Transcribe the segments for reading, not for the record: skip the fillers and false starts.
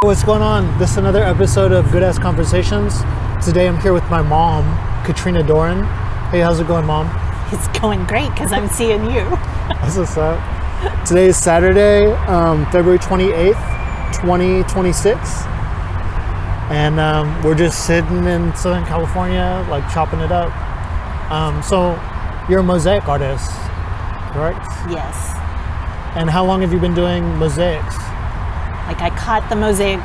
What's going on? This is another episode of Good Ass Conversations. Today I'm here with my mom, Katrina Doran. Hey, how's it going, Mom? It's going great because I'm seeing you. That's what's up. Today is Saturday, February 28th, 2026. And we're just sitting in Southern California, like chopping it up. So you're a mosaic artist, correct? Yes. And how long have you been doing mosaics? Like I caught the mosaic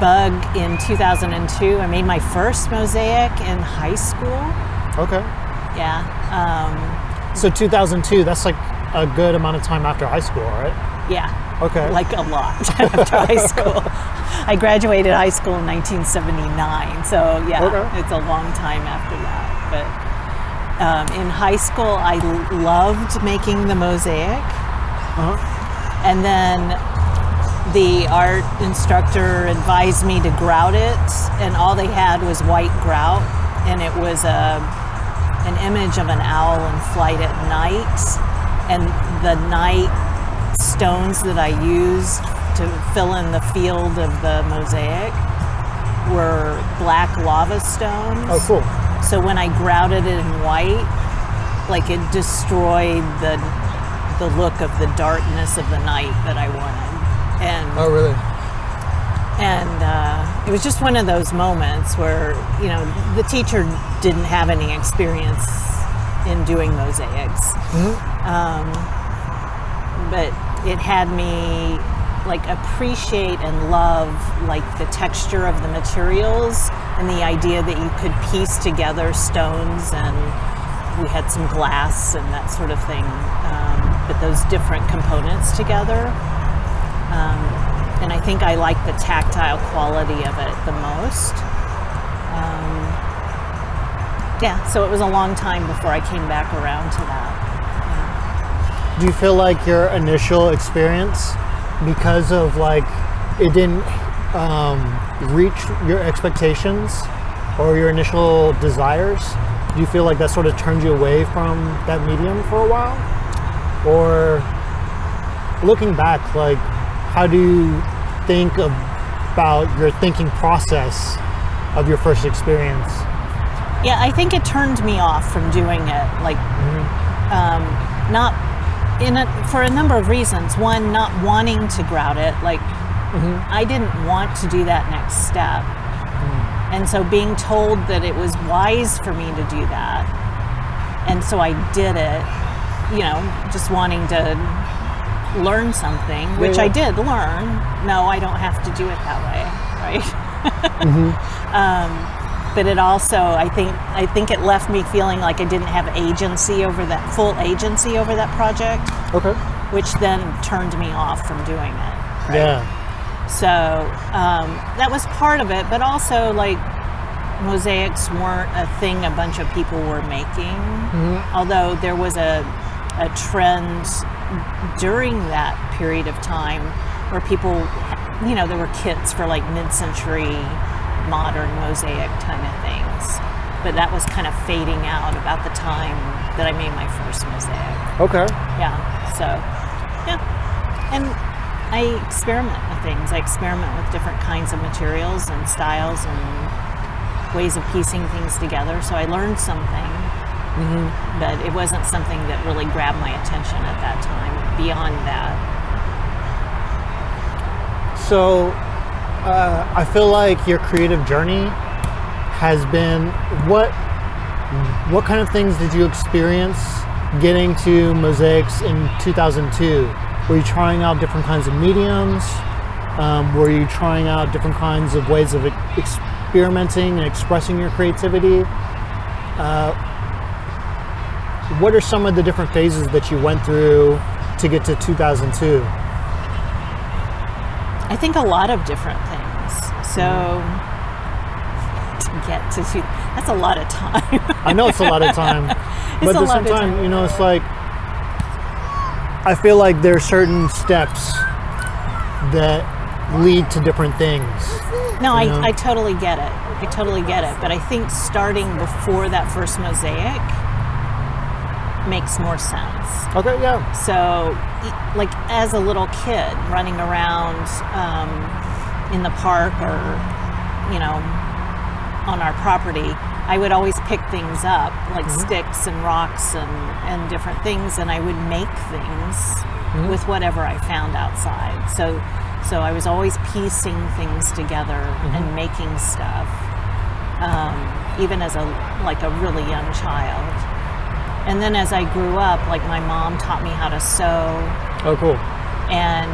bug in 2002. I made my first mosaic in high school. Okay. Yeah. So 2002, that's like a good amount of time after high school, right? Yeah. Okay. Like a lot after high school. I graduated high school in 1979. So yeah, Okay. It's a long time after that. But in high school, I loved making the mosaic. Uh-huh. And then the art instructor advised me to grout it, and all they had was white grout, and it was an image of an owl in flight at night, and the night stones that I used to fill in the field of the mosaic were black lava stones. Oh, cool. So when I grouted it in white, like it destroyed the look of the darkness of the night that I wanted. Oh, really? And it was just one of those moments where, you know, the teacher didn't have any experience in doing mosaics. Mm-hmm. But it had me like appreciate and love like the texture of the materials and the idea that you could piece together stones, and we had some glass and that sort of thing, but those different components together. And I think I like the tactile quality of it the most. So it was a long time before I came back around to that. Do you feel like your initial experience, because of like it didn't reach your expectations or your initial desires, do you feel like that sort of turned you away from that medium for a while? Or looking back, like, how do you think about your thinking process of your first experience? Yeah, I think it turned me off from doing it. Like, not in it for a number of reasons. One, not wanting to grout it. Like, I didn't want to do that next step, and so being told that it was wise for me to do that, and so I did it. You know, just wanting to learn something, which I did learn. No, I don't have to do it that way, right? But it also, I think it left me feeling like I didn't have full agency over that project. Okay. Which then turned me off from doing it. Right? Yeah. So that was part of it, but also like mosaics weren't a thing a bunch of people were making. Although there was a trend during that period of time where people, you know, there were kits for like mid-century modern mosaic kind of things, but that was kind of fading out about the time that I made my first mosaic. Okay. Yeah, so yeah, and I experiment with things. I experiment with different kinds of materials and styles and ways of piecing things together, so I learned something. But it wasn't something that really grabbed my attention at that time, beyond that. So I feel like your creative journey has been, what kind of things did you experience getting to mosaics in 2002? Were you trying out different kinds of mediums? Were you trying out different kinds of ways of experimenting and expressing your creativity? What are some of the different phases that you went through to get to 2002? I think a lot of different things. So to get to that's a lot of time. I know it's a lot of time, but at the same time, you know, it's like I feel like there are certain steps that lead to different things. No, I totally get it. I totally get it. But I think starting before that first mosaic makes more sense. Okay, yeah. So, like as a little kid running around in the park or, you know, on our property, I would always pick things up, like sticks and rocks and different things, and I would make things with whatever I found outside. So I was always piecing things together and making stuff, even as a really young child. And then as I grew up, like my mom taught me how to sew. Oh, cool. And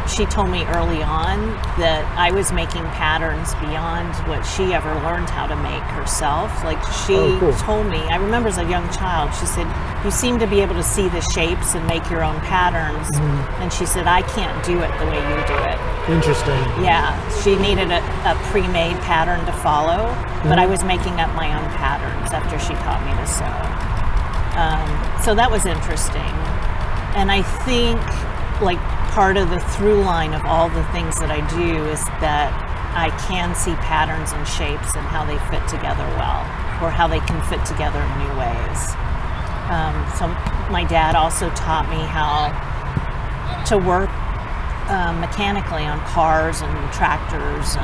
she told me early on that I was making patterns beyond what she ever learned how to make herself. Like she told me, I remember as a young child, she said, you seem to be able to see the shapes and make your own patterns. And she said, I can't do it the way you do it. Interesting. Yeah, she needed a pre-made pattern to follow, but I was making up my own patterns after she taught me to sew. So that was interesting. And I think like part of the through line of all the things that I do is that I can see patterns and shapes and how they fit together well, or how they can fit together in new ways. So my dad also taught me how to work mechanically on cars and tractors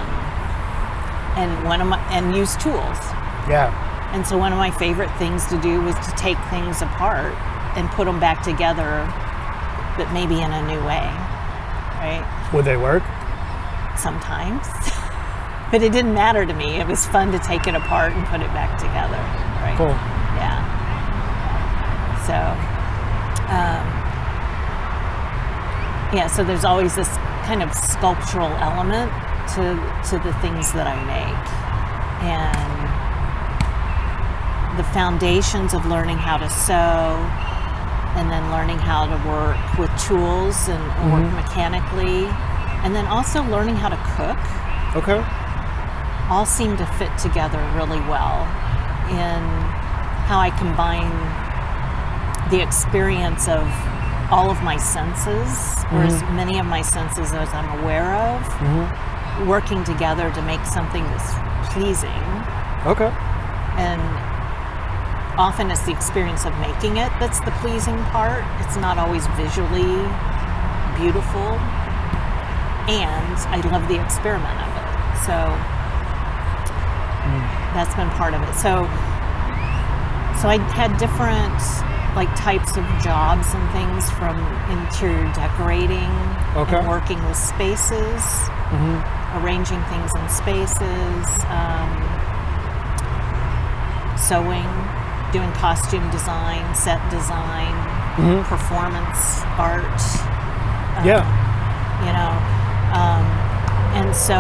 and use tools. Yeah. And so one of my favorite things to do was to take things apart and put them back together, but maybe in a new way, right? Would they work? Sometimes. But it didn't matter to me. It was fun to take it apart and put it back together, right? Cool. Yeah. So there's always this kind of sculptural element to the things that I make. And the foundations of learning how to sew, and then learning how to work with tools and work mechanically, and then also learning how to cook. Okay. All seem to fit together really well in how I combine the experience of all of my senses, or as many of my senses as I'm aware of, working together to make something that's pleasing. Okay. And often it's the experience of making it that's the pleasing part. It's not always visually beautiful, and I love the experiment of it. So that's been part of it. So I had different like types of jobs and things, from interior decorating and working with spaces, arranging things in spaces, sewing, doing costume design, set design, performance art. And so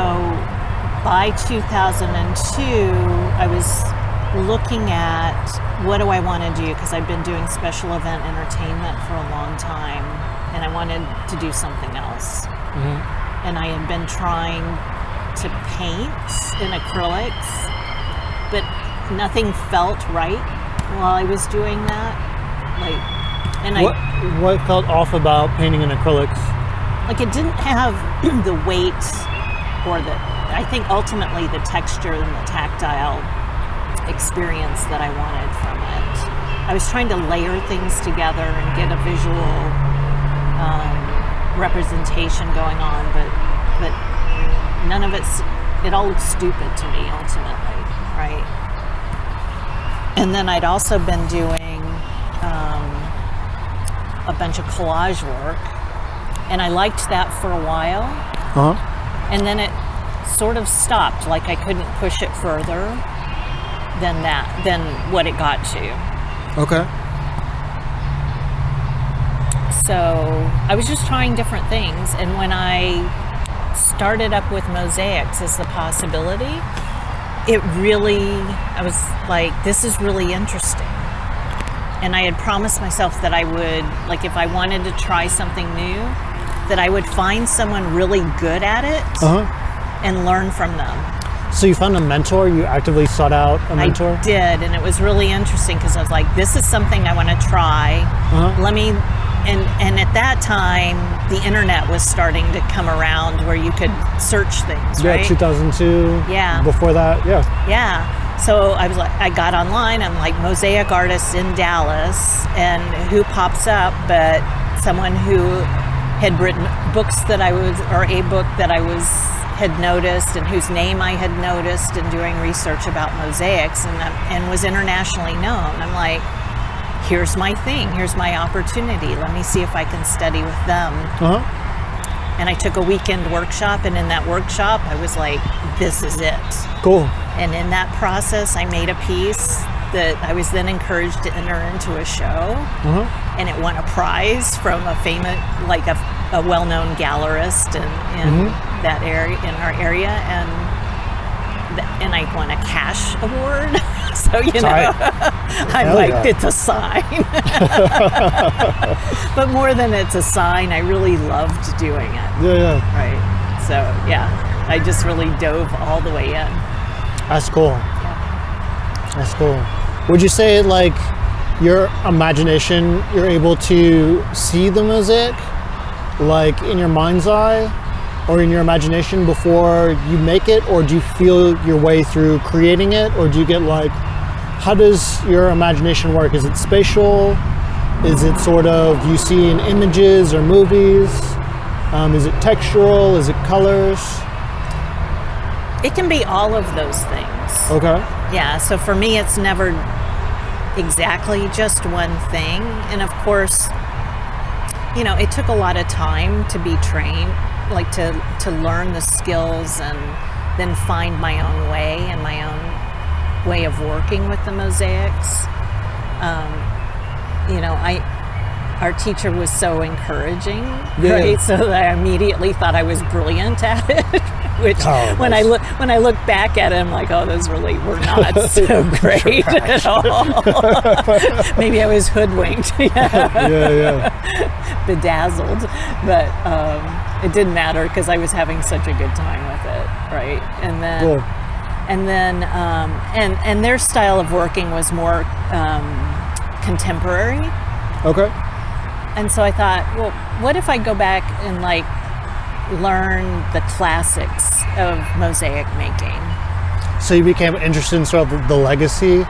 by 2002, I was looking at what do I want to do, because I've been doing special event entertainment for a long time, and I wanted to do something else. And I had been trying to paint in acrylics, but nothing felt right while I was doing that. What felt off about painting in acrylics? Like it didn't have the weight, or I think ultimately the texture and the tactile experience that I wanted from it. I was trying to layer things together and get a visual representation going on, but none of it all looked stupid to me ultimately, right? And then I'd also been doing a bunch of collage work, and I liked that for a while. And then it sort of stopped, like I couldn't push it further than what it got to. Okay. So I was just trying different things, and when I started up with Mosaics as the possibility, I was like, this is really interesting. And I had promised myself that I would, like if I wanted to try something new, that I would find someone really good at it and learn from them. So you found a mentor? You actively sought out a mentor? I did, and it was really interesting because I was like, this is something I want to try. And at that time, the internet was starting to come around where you could search things, right? Yeah, 2002. Yeah. Before that, yeah. Yeah. So I was like, I got online, I'm like, Mosaic Artist in Dallas, and who pops up but someone who had written books that or a book that I was had noticed and whose name I had noticed in doing research about mosaics, and was internationally known. I'm like, here's my thing, here's my opportunity. Let me see if I can study with them. And I took a weekend workshop, and in that workshop, I was like, this is it. Cool. And in that process, I made a piece that I was then encouraged to enter into a show, and it won a prize from a famous, like a well-known gallerist in that area, in our area, and I won a cash award. So I'm Hell like, yeah. it's a sign. But more than it's a sign, I really loved doing it. Yeah. Right. So I just really dove all the way in. That's cool. Yeah. That's cool. Would you say, like, your imagination, you're able to see the mosaic, like, in your mind's eye or in your imagination before you make it? Or do you feel your way through creating it? Or do you get, like, how does your imagination work? Is it spatial? Is it sort of you see in images or movies? Is it textural? Is it colors? It can be all of those things. Okay. Yeah, so for me, it's never exactly just one thing. And of course, it took a lot of time to be trained, like to learn the skills and then find my own way and my own way of working with the mosaics. Our teacher was so encouraging, right? So that I immediately thought I was brilliant at it. Which, when I look back at it, I'm like, oh, those really were not so great at all. Maybe I was hoodwinked, bedazzled, but it didn't matter because I was having such a good time with it, right? And then their style of working was more contemporary. Okay. And so I thought, well, what if I go back and like learn the classics of mosaic making? So you became interested in sort of the legacy?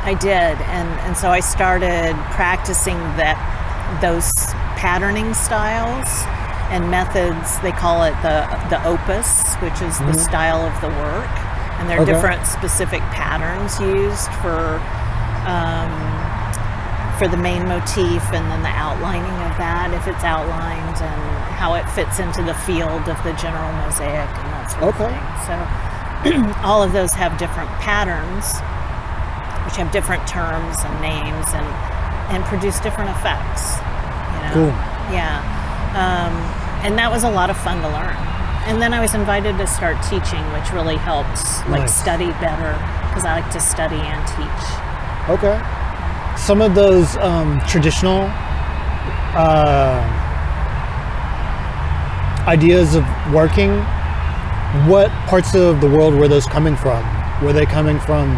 I did, and so I started practicing those patterning styles and methods. They call it the opus, which is the style of the work, and there are different specific patterns used for the main motif, and then the outlining of that, if it's outlined, and how it fits into the field of the general mosaic and that sort of thing. So all of those have different patterns, which have different terms and names, and produce different effects. Cool. Yeah. And that was a lot of fun to learn. And then I was invited to start teaching, which really helped study better, because I like to study and teach. Okay. Some of those traditional ideas of working, what parts of the world were those coming from? Were they coming from,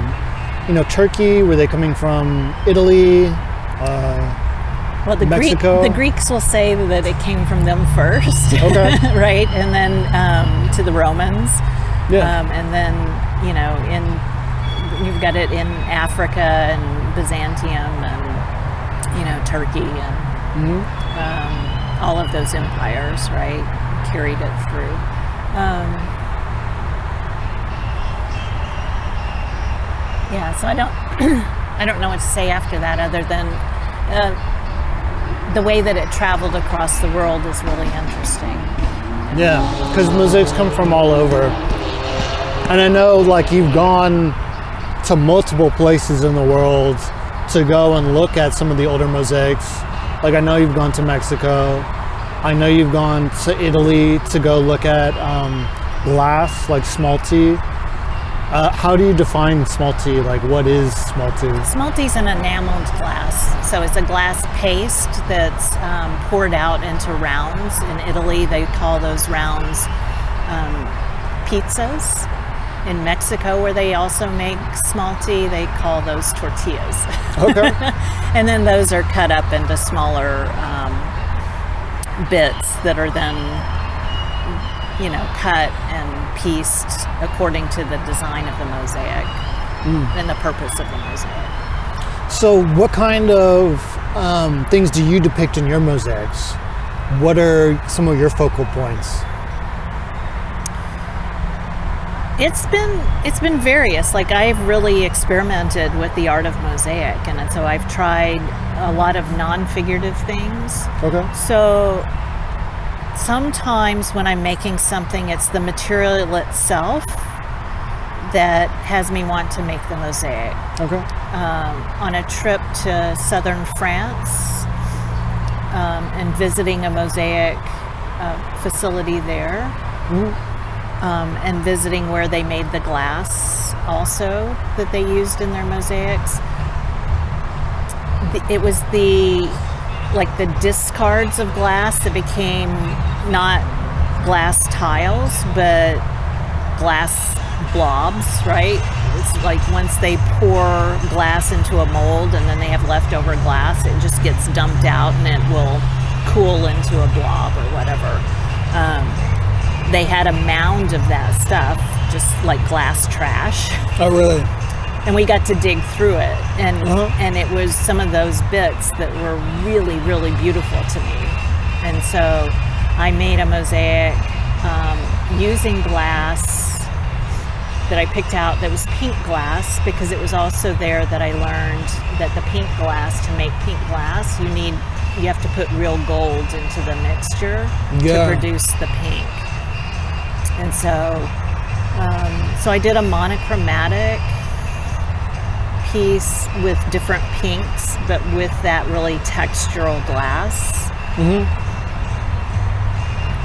Turkey? Were they coming from Italy? Well, Mexico? The Greeks will say that it came from them first, right? And then to the Romans. Yeah. And then, you've got it in Africa and Byzantium and, Turkey and all of those empires, right? Carried it through. So I don't know what to say after that, other than the way that it traveled across the world is really interesting. Yeah, because mosaics come from all over. And I know, like, you've gone to multiple places in the world to go and look at some of the older mosaics. Like, I know you've gone to Mexico. I know you've gone to Italy to go look at glass, like smalti. How do you define smalti? Like, what is smalti? Smalti's an enameled glass. So it's a glass paste that's poured out into rounds. In Italy, they call those rounds pizzas. In Mexico, where they also make smalti, they call those tortillas. Okay. And then those are cut up into smaller bits that are then, cut and pieced according to the design of the mosaic and the purpose of the mosaic. So what kind of things do you depict in your mosaics? What are some of your focal points? It's been various. Like, I've really experimented with the art of mosaic, and so I've tried a lot of non-figurative things. Okay. So sometimes when I'm making something, it's the material itself that has me want to make the mosaic. Okay. On a trip to southern France, and visiting a mosaic facility there, and visiting where they made the glass also that they used in their mosaics. It was the discards of glass that became not glass tiles, but glass blobs, right? It's like once they pour glass into a mold and then they have leftover glass, it just gets dumped out and it will cool into a blob or whatever. They had a mound of that stuff, just like glass trash. Oh, really? And we got to dig through it, and it was some of those bits that were really, really beautiful to me. And so I made a mosaic using glass that I picked out that was pink glass, because it was also there that I learned that the pink glass, to make pink glass, you have to put real gold into the mixture to produce the pink. And so I did a monochromatic piece with different pinks, but with that really textural glass.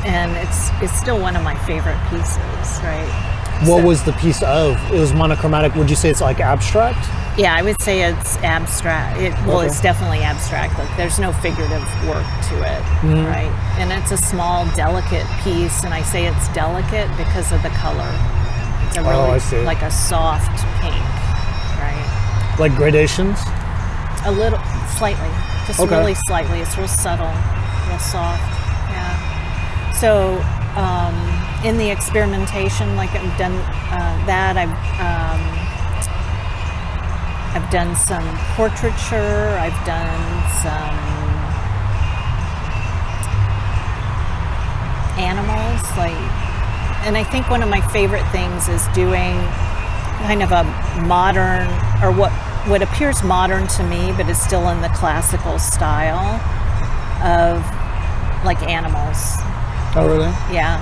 And it's still one of my favorite pieces, right? What was the piece of? It was monochromatic. Would you say it's like abstract? Yeah, I would say it's abstract. It's definitely abstract. Like, there's no figurative work to it, right? And it's a small, delicate piece, and I say it's delicate because of the color. It's a really, I see. like a soft pink, right? Like gradations? A little, slightly, just really slightly. It's real subtle, real soft. Yeah. So in the experimentation, like I've done that, I've done some portraiture. I've done some animals, and I think one of my favorite things is doing kind of a modern, or what appears modern to me, but is still in the classical style of like animals. Oh, really? Yeah,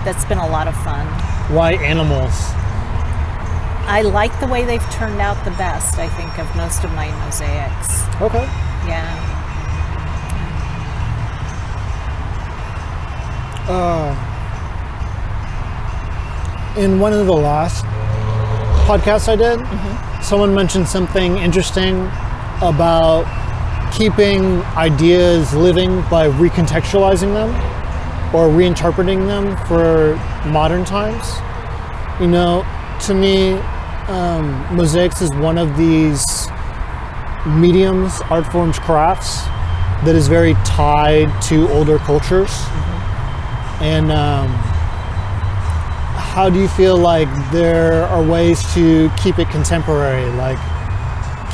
that's been a lot of fun. Why animals? I like the way they've turned out the best, I think, of most of my mosaics. Okay. Yeah. In one of the last podcasts I did, someone mentioned something interesting about keeping ideas living by recontextualizing them or reinterpreting them for modern times. You know, to me, mosaics is one of these mediums, art forms, crafts that is very tied to older cultures. And how do you feel like there are ways to keep it contemporary, like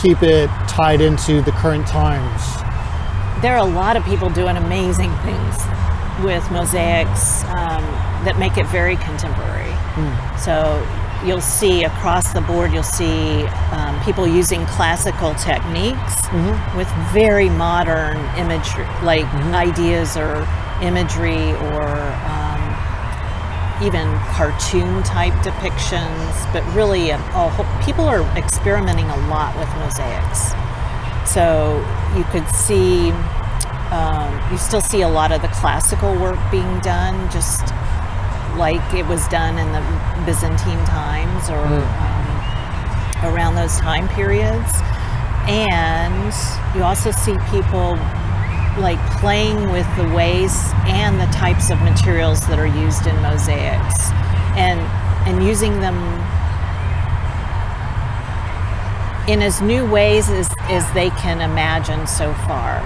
keep it tied into the current times? There are a lot of people doing amazing things with mosaics that make it very contemporary. So you'll see across the board, you'll see people using classical techniques with very modern imagery, like ideas or imagery, or even cartoon type depictions, but really people are experimenting a lot with mosaics. So you could see, you still see a lot of the classical work being done, just like it was done in the Byzantine times or around those time periods. And you also see people like playing with the ways and the types of materials that are used in mosaics, and using them in as new ways as they can imagine so far.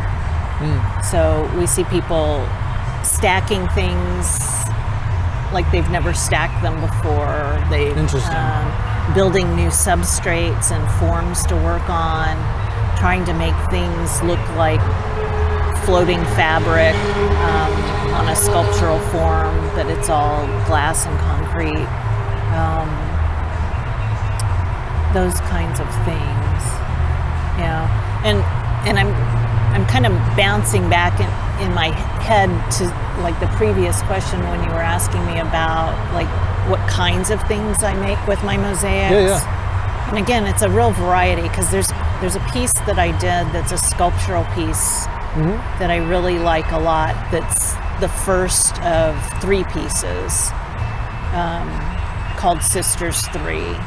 So we see people stacking things like they've never stacked them before. They building new substrates and forms to work on, trying to make things look like floating fabric on a sculptural form, but it's all glass and concrete. those kinds of things, you know. And I'm kind of bouncing back in my head to like the previous question when you were asking me about like what kinds of things I make with my mosaics. Yeah. And again, it's a real variety because there's a piece that I did that's a sculptural piece that I really like a lot. That's the first of 3 pieces called Sisters 3.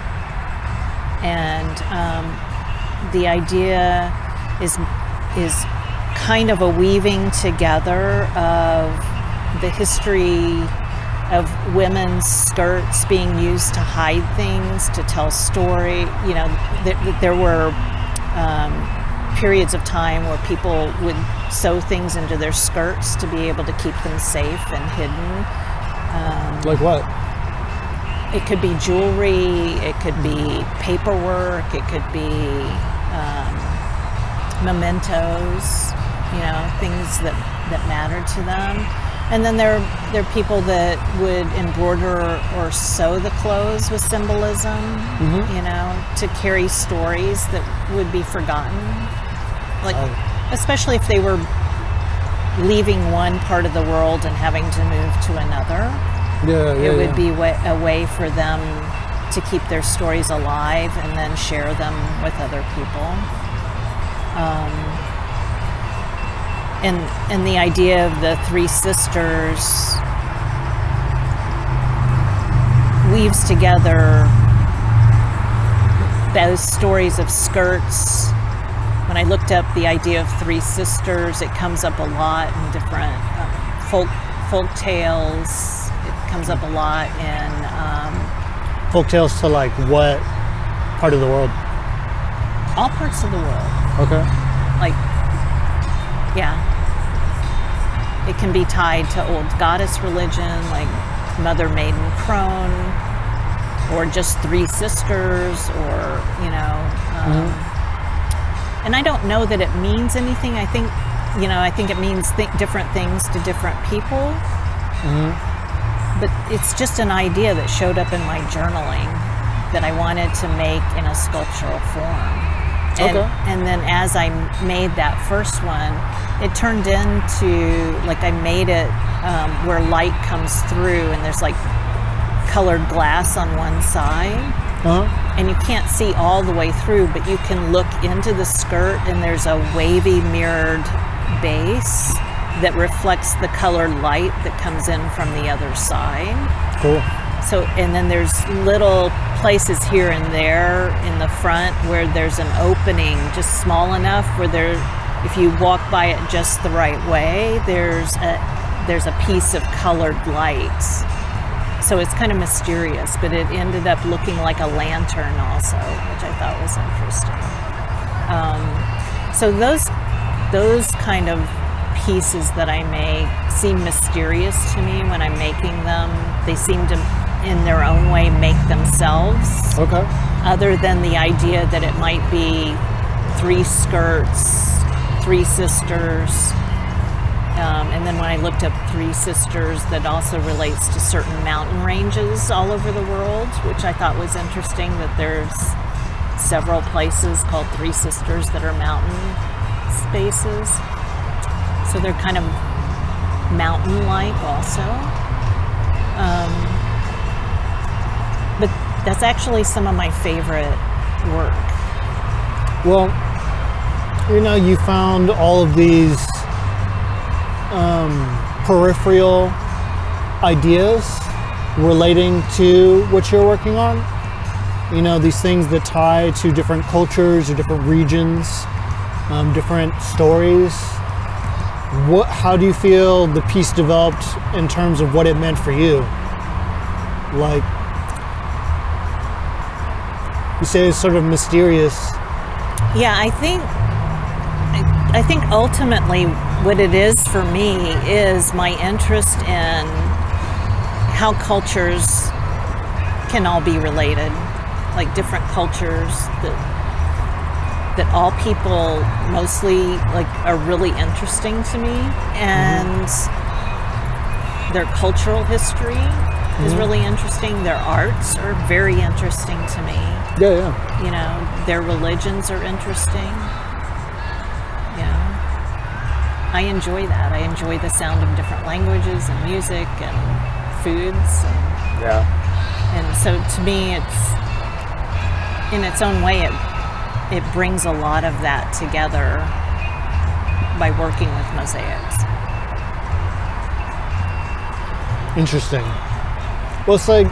And the idea is kind of a weaving together of the history of women's skirts being used to hide things, to tell story. You know, there were periods of time where people would sew things into their skirts to be able to keep them safe and hidden. Like what? It could be jewelry, it could be paperwork, it could be mementos, you know, things that matter to them. And then there are people that would embroider or sew the clothes with symbolism, you know, to carry stories that would be forgotten. Like, especially if they were leaving one part of the world and having to move to another. It would be a way for them to keep their stories alive and then share them with other people. And the idea of the 3 sisters weaves together those stories of skirts. When I looked up the idea of 3 sisters, it comes up a lot in different folk tales. It comes up a lot in folk tales to like what part of the world? All parts of the world. Okay. Like, yeah. It can be tied to old goddess religion, like Mother Maiden Crone, or just 3 sisters, or, you know. And I don't know that it means anything. I think it means different things to different people. But it's just an idea that showed up in my journaling that I wanted to make in a sculptural form. And then as I made that first one, it turned into, like, I made it where light comes through and there's like colored glass on one side. And you can't see all the way through, but you can look into the skirt and there's a wavy mirrored base that reflects the colored light that comes in from the other side. Cool. So, and then there's little places here and there in the front where there's an opening just small enough where there, if you walk by it just the right way, there's a piece of colored light. So it's kind of mysterious, but it ended up looking like a lantern also, which I thought was interesting. So those kind of pieces that I make seem mysterious to me when I'm making them. They seem to, in their own way, make themselves. Okay. Other than the idea that it might be 3 skirts, 3 sisters. And then when I looked up 3 sisters, that also relates to certain mountain ranges all over the world, which I thought was interesting, that there's several places called 3 sisters that are mountain spaces. So they're kind of mountain-like also. But that's actually some of my favorite work. Well, you know, you found all of these peripheral ideas relating to what you're working on. You know, these things that tie to different cultures or different regions, different stories. How do you feel the piece developed in terms of what it meant for you? Like, you say it's sort of mysterious. Yeah, I think ultimately what it is for me is my interest in how cultures can all be related, like different cultures that all people mostly like are really interesting to me, and their cultural history, is really interesting. Their arts are very interesting to me. Yeah. You know, their religions are interesting. You know, I enjoy that. I enjoy the sound of different languages and music and foods. And so to me, it's, in its own way, it brings a lot of that together by working with mosaics. Interesting. Well, it's like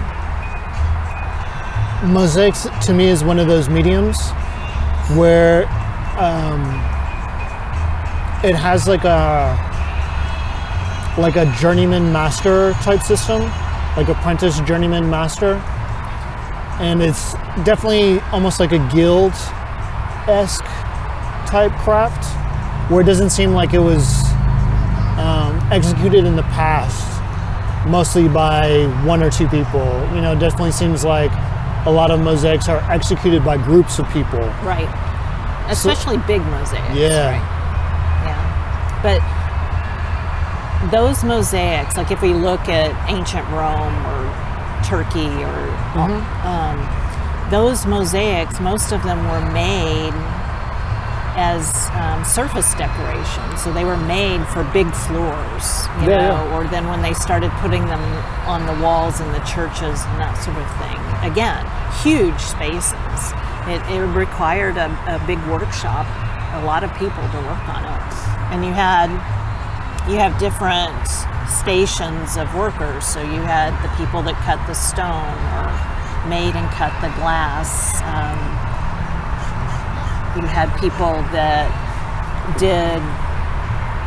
mosaics to me is one of those mediums where it has like a journeyman master type system, like apprentice journeyman master, and it's definitely almost like a guild-esque type craft, where it doesn't seem like it was executed in the past mostly by one or two people. You know, it definitely seems like a lot of mosaics are executed by groups of people. Right. Especially big mosaics. Yeah. Right? Yeah. But those mosaics, like if we look at ancient Rome or Turkey or those mosaics, most of them were made as surface decoration. So they were made for big floors, you know, or then when they started putting them on the walls in the churches and that sort of thing. Again, huge spaces. It required a big workshop, a lot of people to work on it. And you have different stations of workers. So you had the people that cut the stone or made and cut the glass. You had people that did,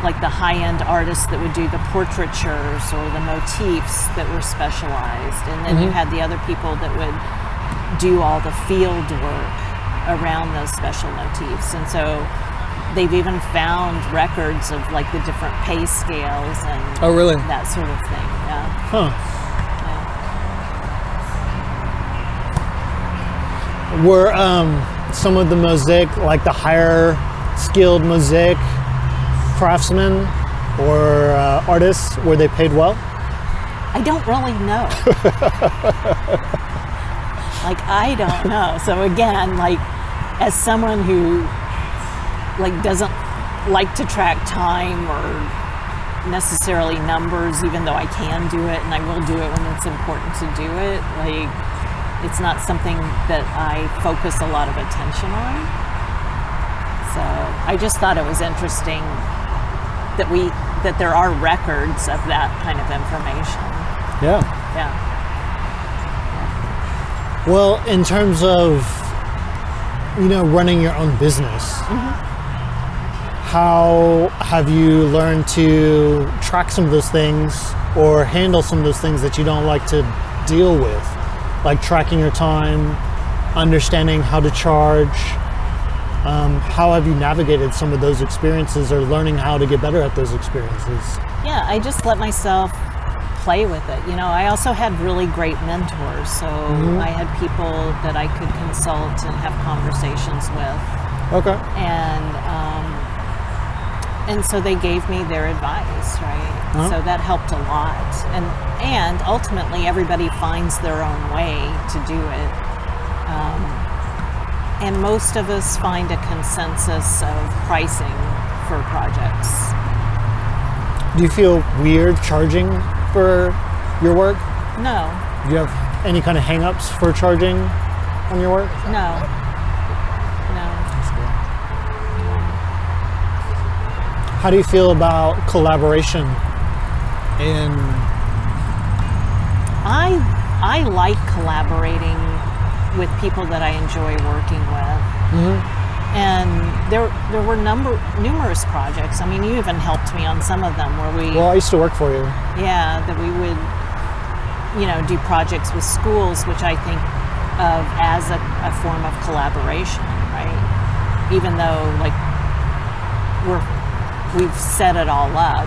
like the high-end artists that would do the portraitures or the motifs that were specialized. And then you had the other people that would do all the field work around those special motifs. And so they've even found records of like the different pay scales and that sort of thing. Yeah. Were some of the mosaic, like the higher skilled mosaic craftsmen or artists, were they paid well? I don't really know. Like, I don't know. So again, like, as someone who like doesn't like to track time or necessarily numbers, even though I can do it and I will do it when it's important to do it, like, it's not something that I focus a lot of attention on. So I just thought it was interesting that there are records of that kind of information. Yeah. Well, in terms of, you know, running your own business, how have you learned to track some of those things or handle some of those things that you don't like to deal with? Like tracking your time, understanding how to charge. How have you navigated some of those experiences or learning how to get better at those experiences? Yeah, I just let myself play with it. You know, I also had really great mentors. So I had people that I could consult and have conversations with. Okay. And so they gave me their advice, right? So that helped a lot. And ultimately, everybody finds their own way to do it. And most of us find a consensus of pricing for projects. Do you feel weird charging for your work? No. Do you have any kind of hang-ups for charging on your work? No. How do you feel about collaboration I like collaborating with people that I enjoy working with. And there were numerous projects. I mean, you even helped me on some of them where Well, I used to work for you. Yeah, that we would, you know, do projects with schools, which I think of as a form of collaboration, right? Even though, like, we've set it all up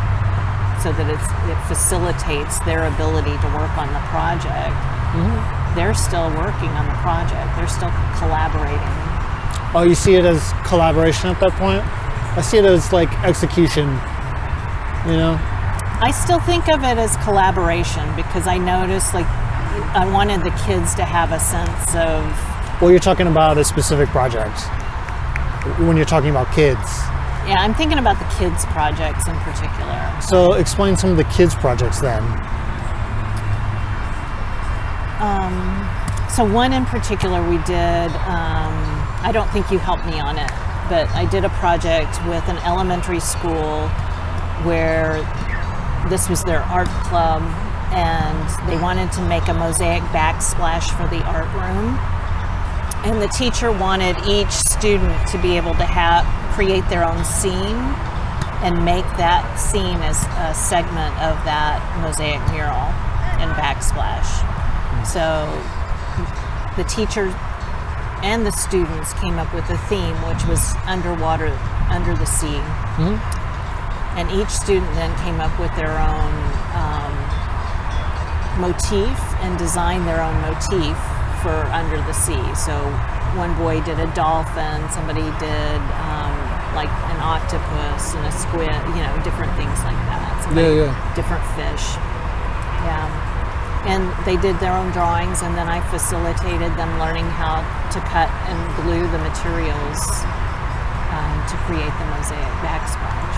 so that it facilitates their ability to work on the project. They're still working on the project. They're still collaborating. Oh, you see it as collaboration at that point? I see it as like execution, you know? I still think of it as collaboration because I notice, like, I wanted the kids to have a sense of. Well, you're talking about a specific project. When you're talking about kids. Yeah, I'm thinking about the kids' projects in particular. So explain some of the kids' projects then. So one in particular we did, I don't think you helped me on it, but I did a project with an elementary school where this was their art club, and they wanted to make a mosaic backsplash for the art room. And the teacher wanted each student to be able to create their own scene and make that scene as a segment of that mosaic mural in backsplash. So the teacher and the students came up with a theme, which was underwater, under the sea. Mm-hmm. And each student then came up with their own motif and designed their own motif for under the sea. So one boy did a dolphin, somebody did like an octopus and a squid, different things like that. Somebody, different fish. Yeah. And they did their own drawings, and then I facilitated them learning how to cut and glue the materials to create the mosaic backsplash.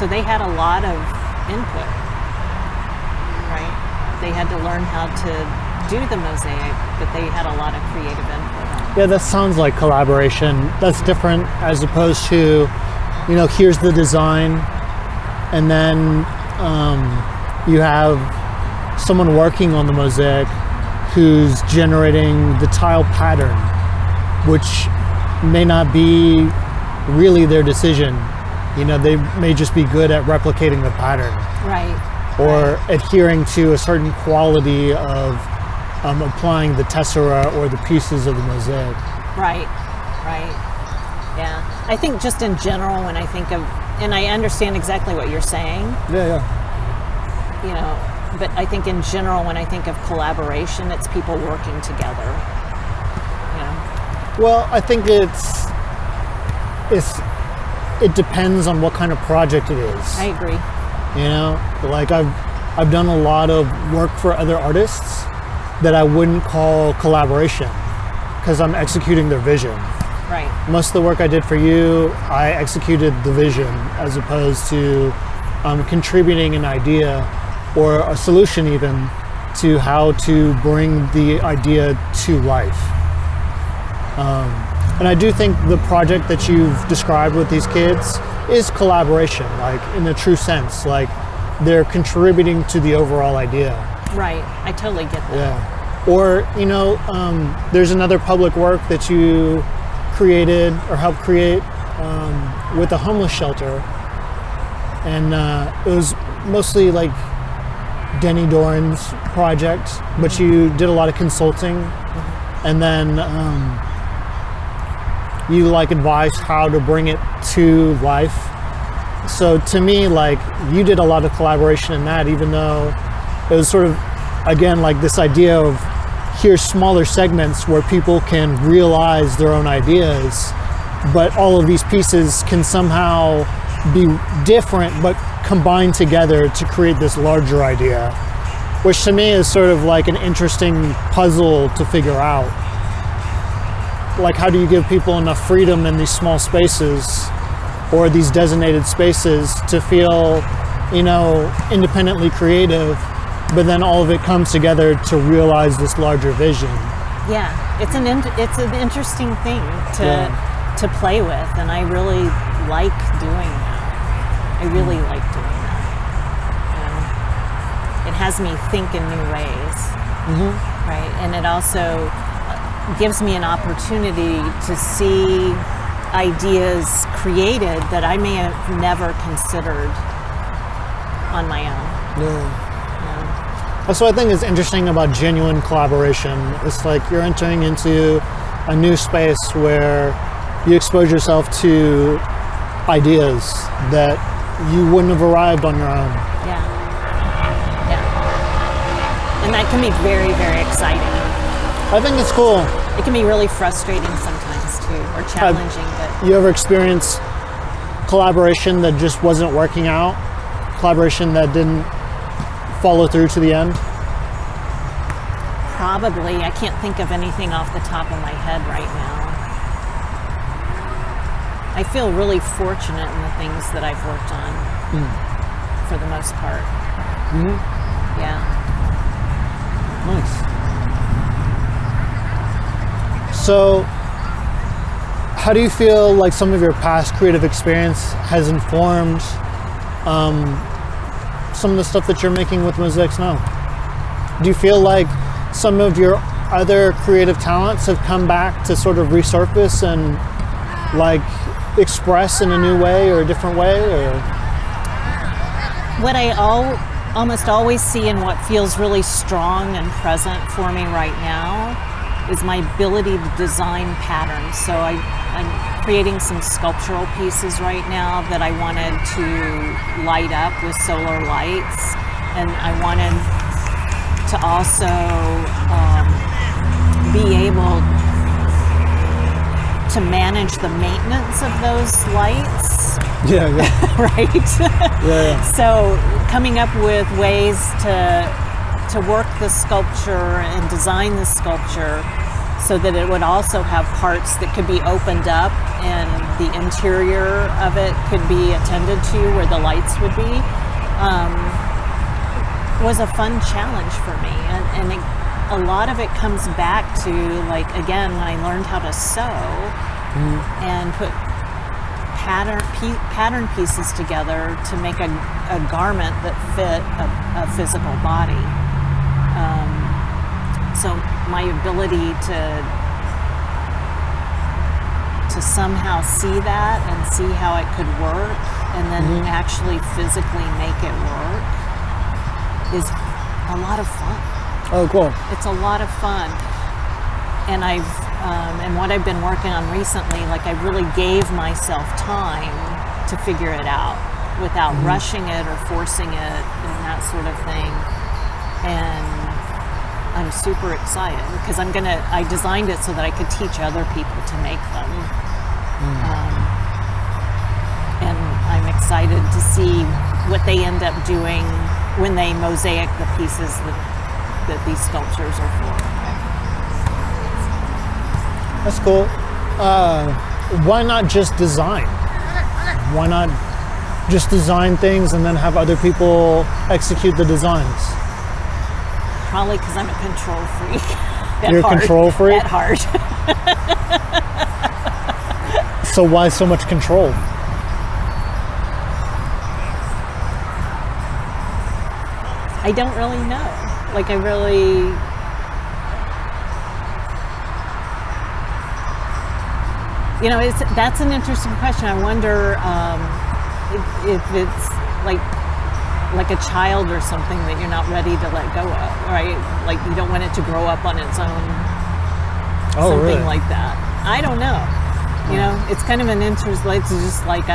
So they had a lot of input, right? They had to learn how to do the mosaic, but they had a lot of creative input on it. Yeah, that sounds like collaboration. That's different as opposed to, here's the design, and then you have someone working on the mosaic who's generating the tile pattern, which may not be really their decision. They may just be good at replicating the pattern. Right. Or adhering to a certain quality of applying the tessera or the pieces of the mosaic. Right. Yeah. I think just in general, when I think of, and I understand exactly what you're saying. Yeah. But I think in general, when I think of collaboration, it's people working together. Well, I think it depends on what kind of project it is. I agree. Like I've done a lot of work for other artists that I wouldn't call collaboration because I'm executing their vision. Right. Most of the work I did for you, I executed the vision as opposed to contributing an idea or a solution even to how to bring the idea to life. And I do think the project that you've described with these kids is collaboration, like in a true sense, like they're contributing to the overall idea. Right, I totally get that. Yeah. Or, there's another public work that you created or helped create with a homeless shelter. And it was mostly like Katrina Doran's project, but you did a lot of consulting, and then you advised how to bring it to life. So to me, you did a lot of collaboration in that, even though it was sort of, again, like this idea of here's smaller segments where people can realize their own ideas, but all of these pieces can somehow be different but combined together to create this larger idea, which to me is sort of like an interesting puzzle to figure out. Like, how do you give people enough freedom in these small spaces or these designated spaces to feel, independently creative, but then all of it comes together to realize this larger vision? Yeah, it's an interesting thing to play with, and I really like doing that. I really like doing that. It has me think in new ways, right? And it also gives me an opportunity to see ideas created that I may have never considered on my own. That's what I think is interesting about genuine collaboration. It's like you're entering into a new space where you expose yourself to ideas that you wouldn't have arrived on your own. Yeah. And that can be very, very exciting. I think it's cool. It can be really frustrating sometimes too, or challenging. But you ever experienced collaboration that just wasn't working out? Collaboration that didn't follow through to the end? Probably. I can't think of anything off the top of my head right now. I feel really fortunate in the things that I've worked on, for the most part. Yeah. Nice. So, how do you feel like some of your past creative experience has informed some of the stuff that you're making with Mosaics now? Do you feel like some of your other creative talents have come back to sort of resurface and like express in a new way or a different way? Or what I almost always see and what feels really strong and present for me right now is my ability to design patterns. So I'm creating some sculptural pieces right now that I wanted to light up with solar lights, and I wanted to also be able to manage the maintenance of those lights. Yeah. Right? Yeah. So coming up with ways to work the sculpture and design the sculpture so that it would also have parts that could be opened up and the interior of it could be attended to where the lights would be, was a fun challenge for me. And a lot of it comes back to, like, again, when I learned how to sew and put pattern pieces together to make a garment that fit a physical body. So my ability to somehow see that and see how it could work and then actually physically make it work is a lot of fun. Oh, cool. It's a lot of fun. And and what I've been working on recently, like, I really gave myself time to figure it out without rushing it or forcing it and that sort of thing. And I'm super excited because I designed it so that I could teach other people to make them. And I'm excited to see what they end up doing when they mosaic the pieces that these sculptures are for. That's cool. Why not just design? Why not just design things and then have other people execute the designs? Probably because I'm a control freak. You're a control freak? At heart. So why so much control? I don't really know. Like, that's an interesting question. I wonder if it's like a child or something that you're not ready to let go of, right? Like, you don't want it to grow up on its own. Oh, something really? like that. I don't know. You know, it's kind of an interest. It's just like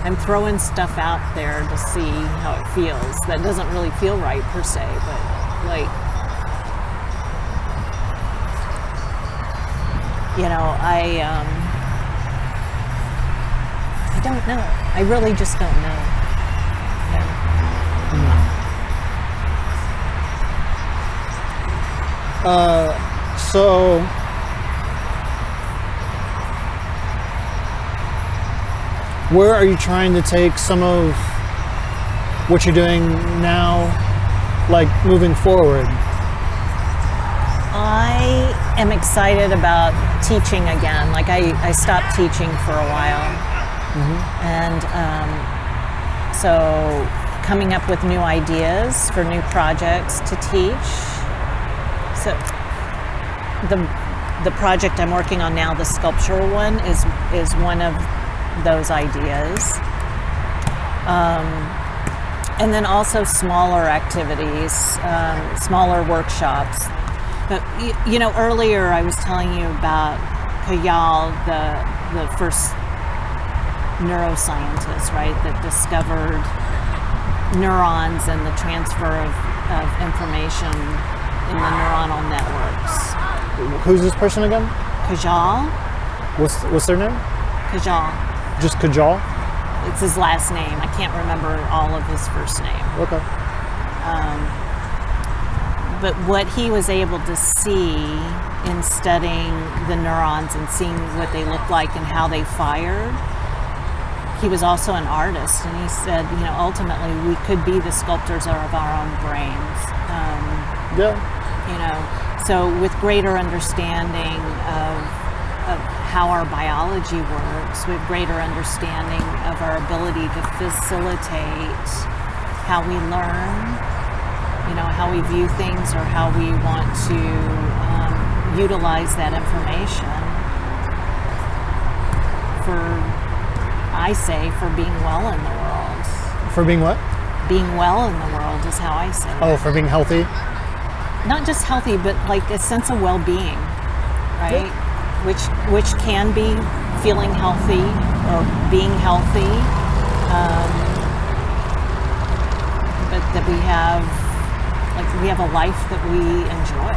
I'm throwing stuff out there to see how it feels. That doesn't really feel right per se, but like, I don't know. I really just don't know. So where are you trying to take some of what you're doing now, like, moving forward? I am excited about teaching again. Like, I stopped teaching for a while. And so coming up with new ideas for new projects to teach. So the project I'm working on now, the sculptural one, is one of those ideas. And then also smaller activities, smaller workshops. But, earlier I was telling you about Kajal, the first neuroscientist, right, that discovered neurons and the transfer of information in the neuronal networks. Who's this person again? Kajal. What's their name? Kajal. Just Kajal? It's his last name. I can't remember all of his first name. Okay. But what he was able to see in studying the neurons and seeing what they look like and how they fired, he was also an artist, and he said, ultimately we could be the sculptors of our own brains. So with greater understanding of how our biology works, with greater understanding of our ability to facilitate how we learn, how we view things or how we want to utilize that information for being well in the world. For being what? Being well in the world is how I say it. Oh, for being healthy? Not just healthy, but like a sense of well-being, right? Yeah. Which can be feeling healthy or being healthy, but that we have a life that we enjoy.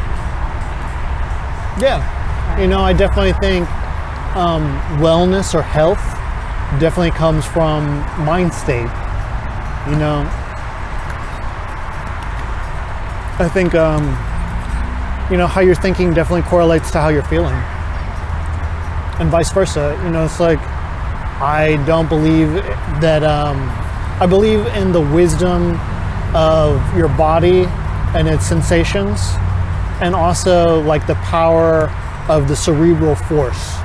Yeah, right. I definitely think wellness or health definitely comes from mind state. I think how you're thinking definitely correlates to how you're feeling, and vice versa. It's like I don't believe that I believe in the wisdom of your body and its sensations, and also like the power of the cerebral force.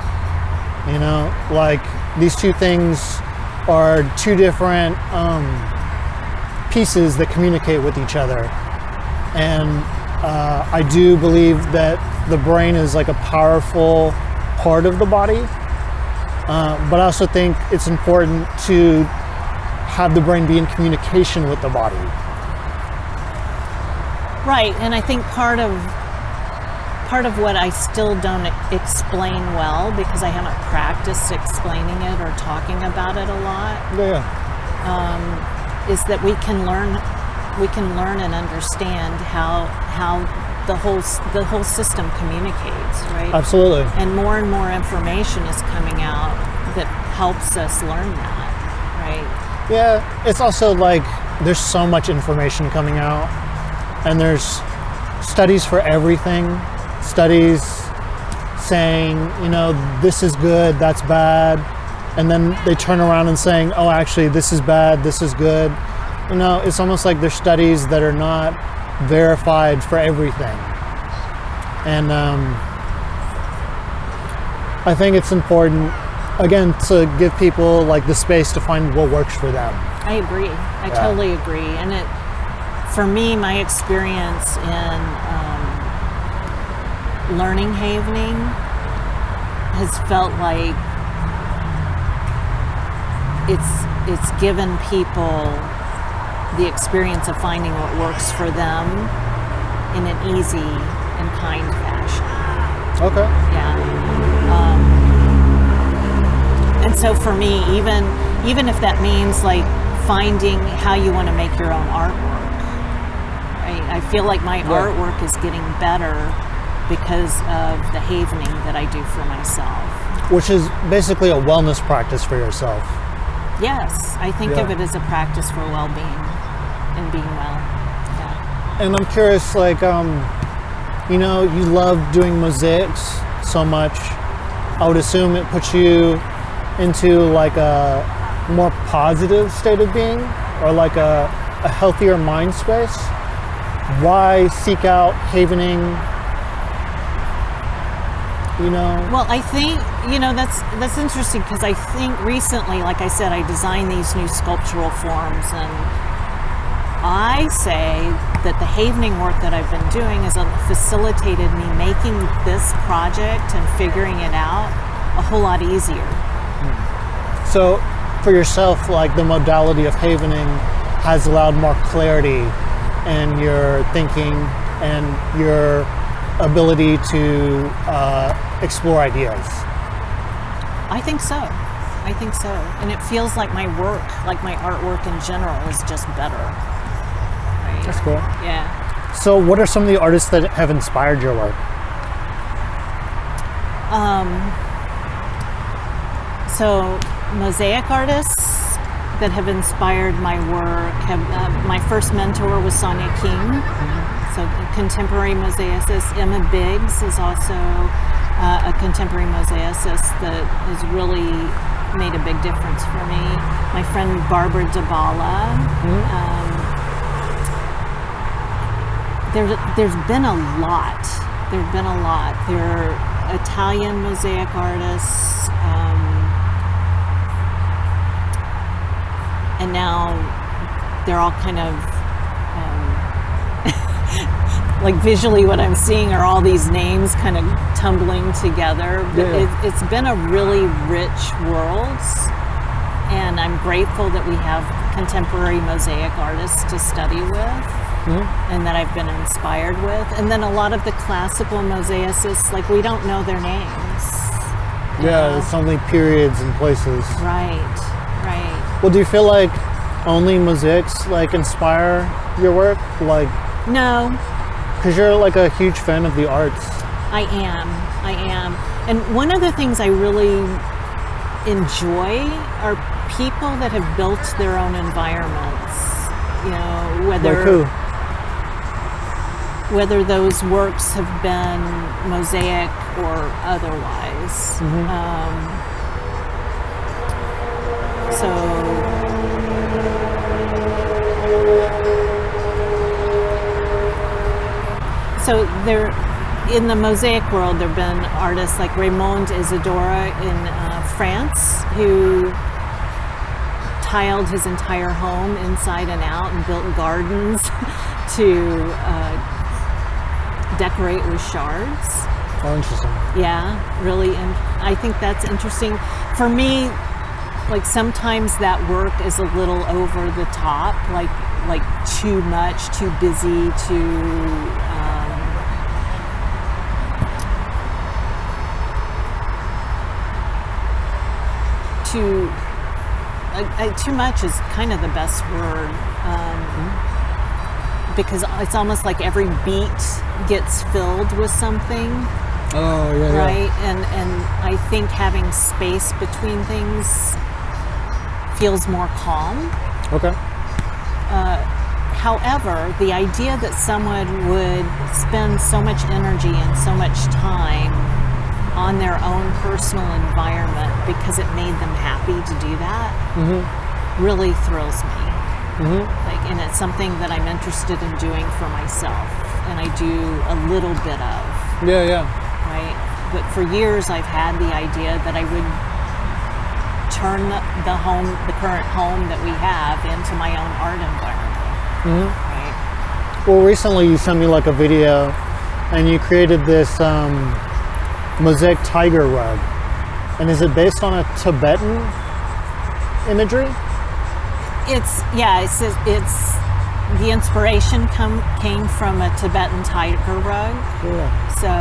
Like these two things are two different pieces that communicate with each other. And I do believe that the brain is like a powerful part of the body, but I also think it's important to have the brain be in communication with the body. Right, and I think part of what I still don't explain well, because I haven't practiced explaining it or talking about it a lot, is that we can learn and understand how the whole system communicates, right? Absolutely. And more information is coming out that helps us learn that, right? Yeah, it's also like there's so much information coming out, and there's studies for everything. Studies saying, this is good, that's bad, and then they turn around and saying, oh, actually, this is bad, this is good. It's almost like there's studies that are not verified for everything. And I think it's important, again, to give people like the space to find what works for them. I agree. I totally agree. And for me, my experience in learning havening has felt like it's given people the experience of finding what works for them in an easy and kind fashion. Okay. Yeah. And so for me, even if that means like finding how you want to make your own artwork, right? I feel like my artwork is getting better because of the havening that I do for myself. Which is basically a wellness practice for yourself. Yes, I think of it as a practice for well-being and being well. Yeah. And I'm curious, like, you love doing mosaics so much. I would assume it puts you into like a more positive state of being, or like a healthier mind space. Why seek out havening? Well, I think that's interesting, because I think recently, like I said, I designed these new sculptural forms, and I say that the havening work that I've been doing has facilitated me making this project and figuring it out a whole lot easier. So for yourself, like the modality of havening has allowed more clarity in your thinking and your ability to explore ideas. I think so. And it feels like my work, like my artwork in general, is just better. Right? That's cool. Yeah. So what are some of the artists that have inspired your work? So Mosaic Artists that have inspired my work my first mentor was Sonia King So contemporary mosaicist. Emma Biggs is also a contemporary mosaicist that has really made a big difference for me. My friend Barbara Dabala. There's been a lot. There have been a lot. There are Italian mosaic artists, and now they're all kind of like visually what I'm seeing are all these names kind of tumbling together. But it's been a really rich world, and I'm grateful that we have contemporary mosaic artists to study with. And that I've been inspired with. And then a lot of the classical mosaicists, like we don't know their names. Yeah, it's only periods and places. Right. Well, do you feel like only mosaics like inspire your work? Like, no. Because you're like a huge fan of the arts. I am. And one of the things I really enjoy are people that have built their own environments. You know, whether those works have been mosaic or otherwise. So there, in the mosaic world, there have been artists like Raymond Isidora in France who tiled his entire home inside and out and built gardens to decorate with shards. Oh, interesting. Yeah, really. And I think that's interesting. For me, like sometimes that work is a little over the top, like too much, too busy, too much is kind of the best word. Because it's almost like every beat gets filled with something. Oh, yeah. Right? And I think having space between things feels more calm. Okay. However, the idea that someone would spend so much energy and so much time on their own personal environment because it made them happy to do that really thrills me. And it's something that I'm interested in doing for myself, and I do a little bit of. Yeah. Right? But for years I've had the idea that I would turn the current home that we have into my own art environment. Right? Well, recently you sent me like a video, and you created this mosaic tiger rug. And is it based on a Tibetan imagery? It's the inspiration came from a Tibetan tiger rug. Yeah. So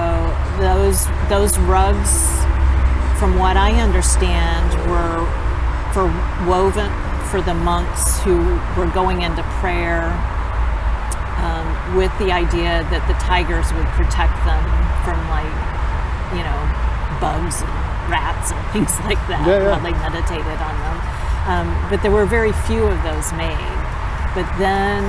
those rugs, from what I understand, were woven for the monks who were going into prayer, with the idea that the tigers would protect them from bugs and rats and things like that while they meditated on them. But there were very few of those made. But then,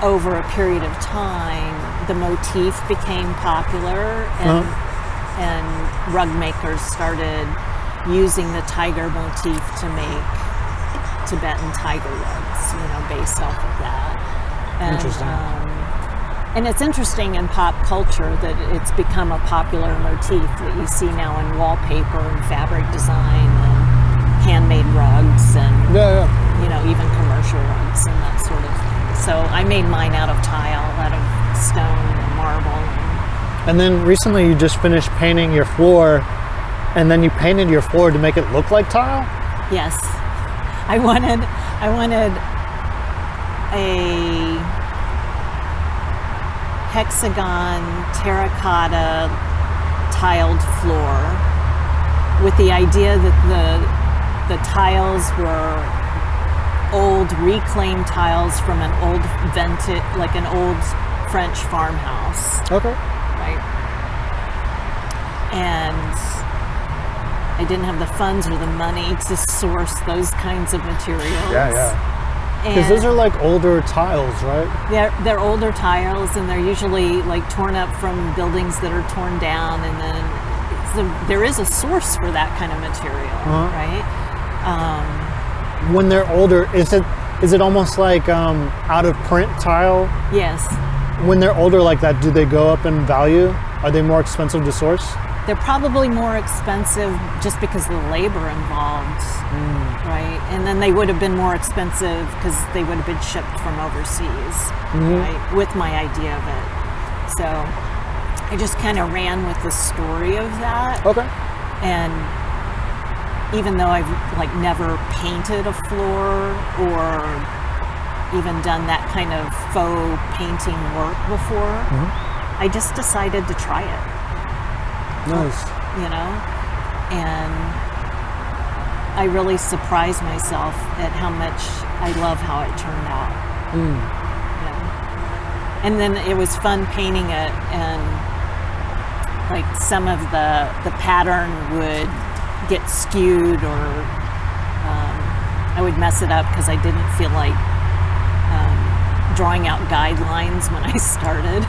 over a period of time, the motif became popular, and rug makers started using the tiger motif to make Tibetan tiger rugs, based off of that. And, interesting. And it's interesting in pop culture that it's become a popular motif that you see now in wallpaper and fabric design and handmade rugs and even commercial rugs and that sort of thing. So I made mine out of tile, out of stone and marble. And then recently you just finished painting your floor, and then you painted your floor to make it look like tile? Yes. I wanted a hexagon terracotta tiled floor with the idea that the tiles were old reclaimed tiles from an old an old French farmhouse. Okay. Right. And I didn't have the funds or the money to source those kinds of materials. Yeah. Because those are like older tiles, right? They're older tiles, and they're usually like torn up from buildings that are torn down, and then there is a source for that kind of material, right? When they're older, is it almost like out of print tile? Yes. When they're older like that, do they go up in value? Are they more expensive to source? They're probably more expensive just because of the labor involved, right? And then they would have been more expensive because they would have been shipped from overseas, right? With my idea of it. So I just kind of ran with the story of that. Okay. And even though I've like never painted a floor or even done that kind of faux painting work before, I just decided to try it. Nice. You know, and I really surprised myself at how much I love how it turned out. Yeah. And then it was fun painting it, and like some of the pattern would get skewed, or I would mess it up because I didn't feel like drawing out guidelines when I started.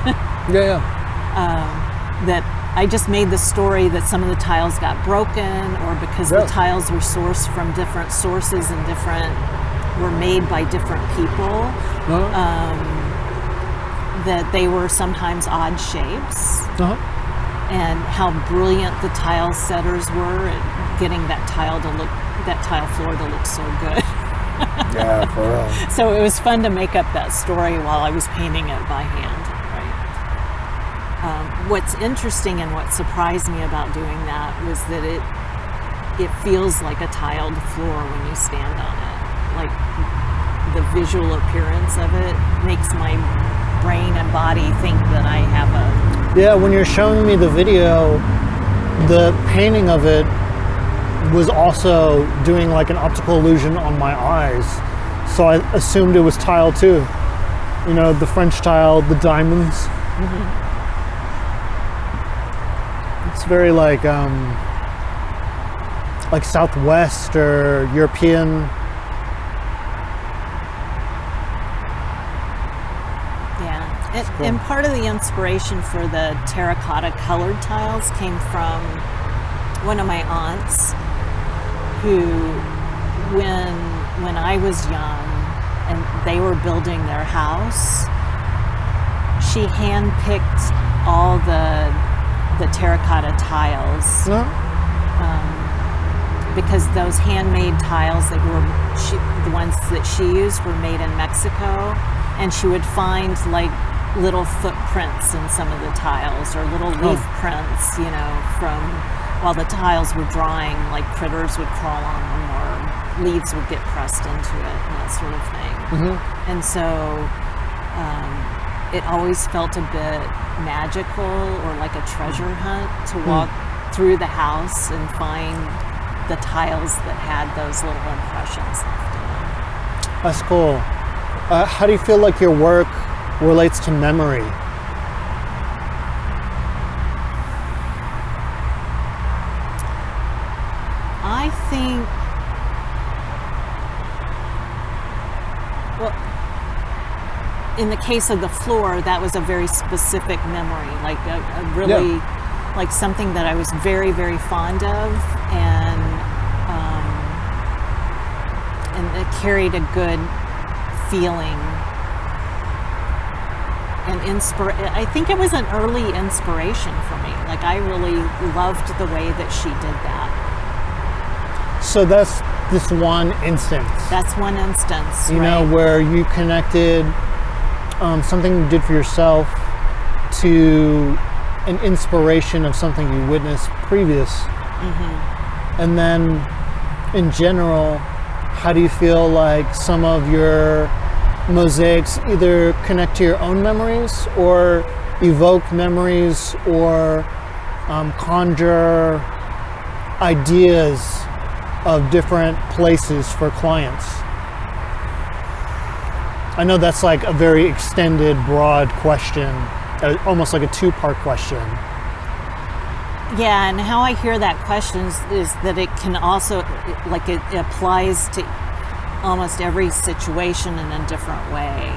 That I just made the story that some of the tiles got broken, or because the tiles were sourced from different sources and were made by different people, that they were sometimes odd shapes, and how brilliant the tile setters were at getting that tile floor to look so good. Yeah, for real. So it was fun to make up that story while I was painting it by hand. What's interesting and what surprised me about doing that was that it feels like a tiled floor when you stand on it. Like the visual appearance of it makes my brain and body think that I have a... Yeah, when you're showing me the video, the painting of it was also doing like an optical illusion on my eyes. So I assumed it was tile too. You know, the French tile, the diamonds. It's very like Southwest or European. Yeah, cool. And part of the inspiration for the terracotta colored tiles came from one of my aunts, who, when I was young and they were building their house, she handpicked all the terracotta tiles, because those handmade tiles that were the ones that she used were made in Mexico, and she would find like little footprints in some of the tiles, or little leaf prints, you know, from while the tiles were drying, like critters would crawl on them, or leaves would get pressed into it, and that sort of thing. And so it always felt a bit magical, or like a treasure hunt, to walk through the house and find the tiles that had those little impressions left in them. That's cool. How do you feel like your work relates to memory? I think, well, in the case of the floor, that was a very specific memory, like a really, like something that I was very, very fond of, and it carried a good feeling. And I think it was an early inspiration for me. Like, I really loved the way that she did that. So that's this one instance. That's one instance, you know, where you connected something you did for yourself to an inspiration of something you witnessed previous. And then in general, how do you feel like some of your mosaics either connect to your own memories, or evoke memories, or conjure ideas of different places for clients? I know that's like a very extended, broad question, almost like a two-part question. Yeah, and how I hear that question is that it can also, like, it applies to almost every situation in a different way.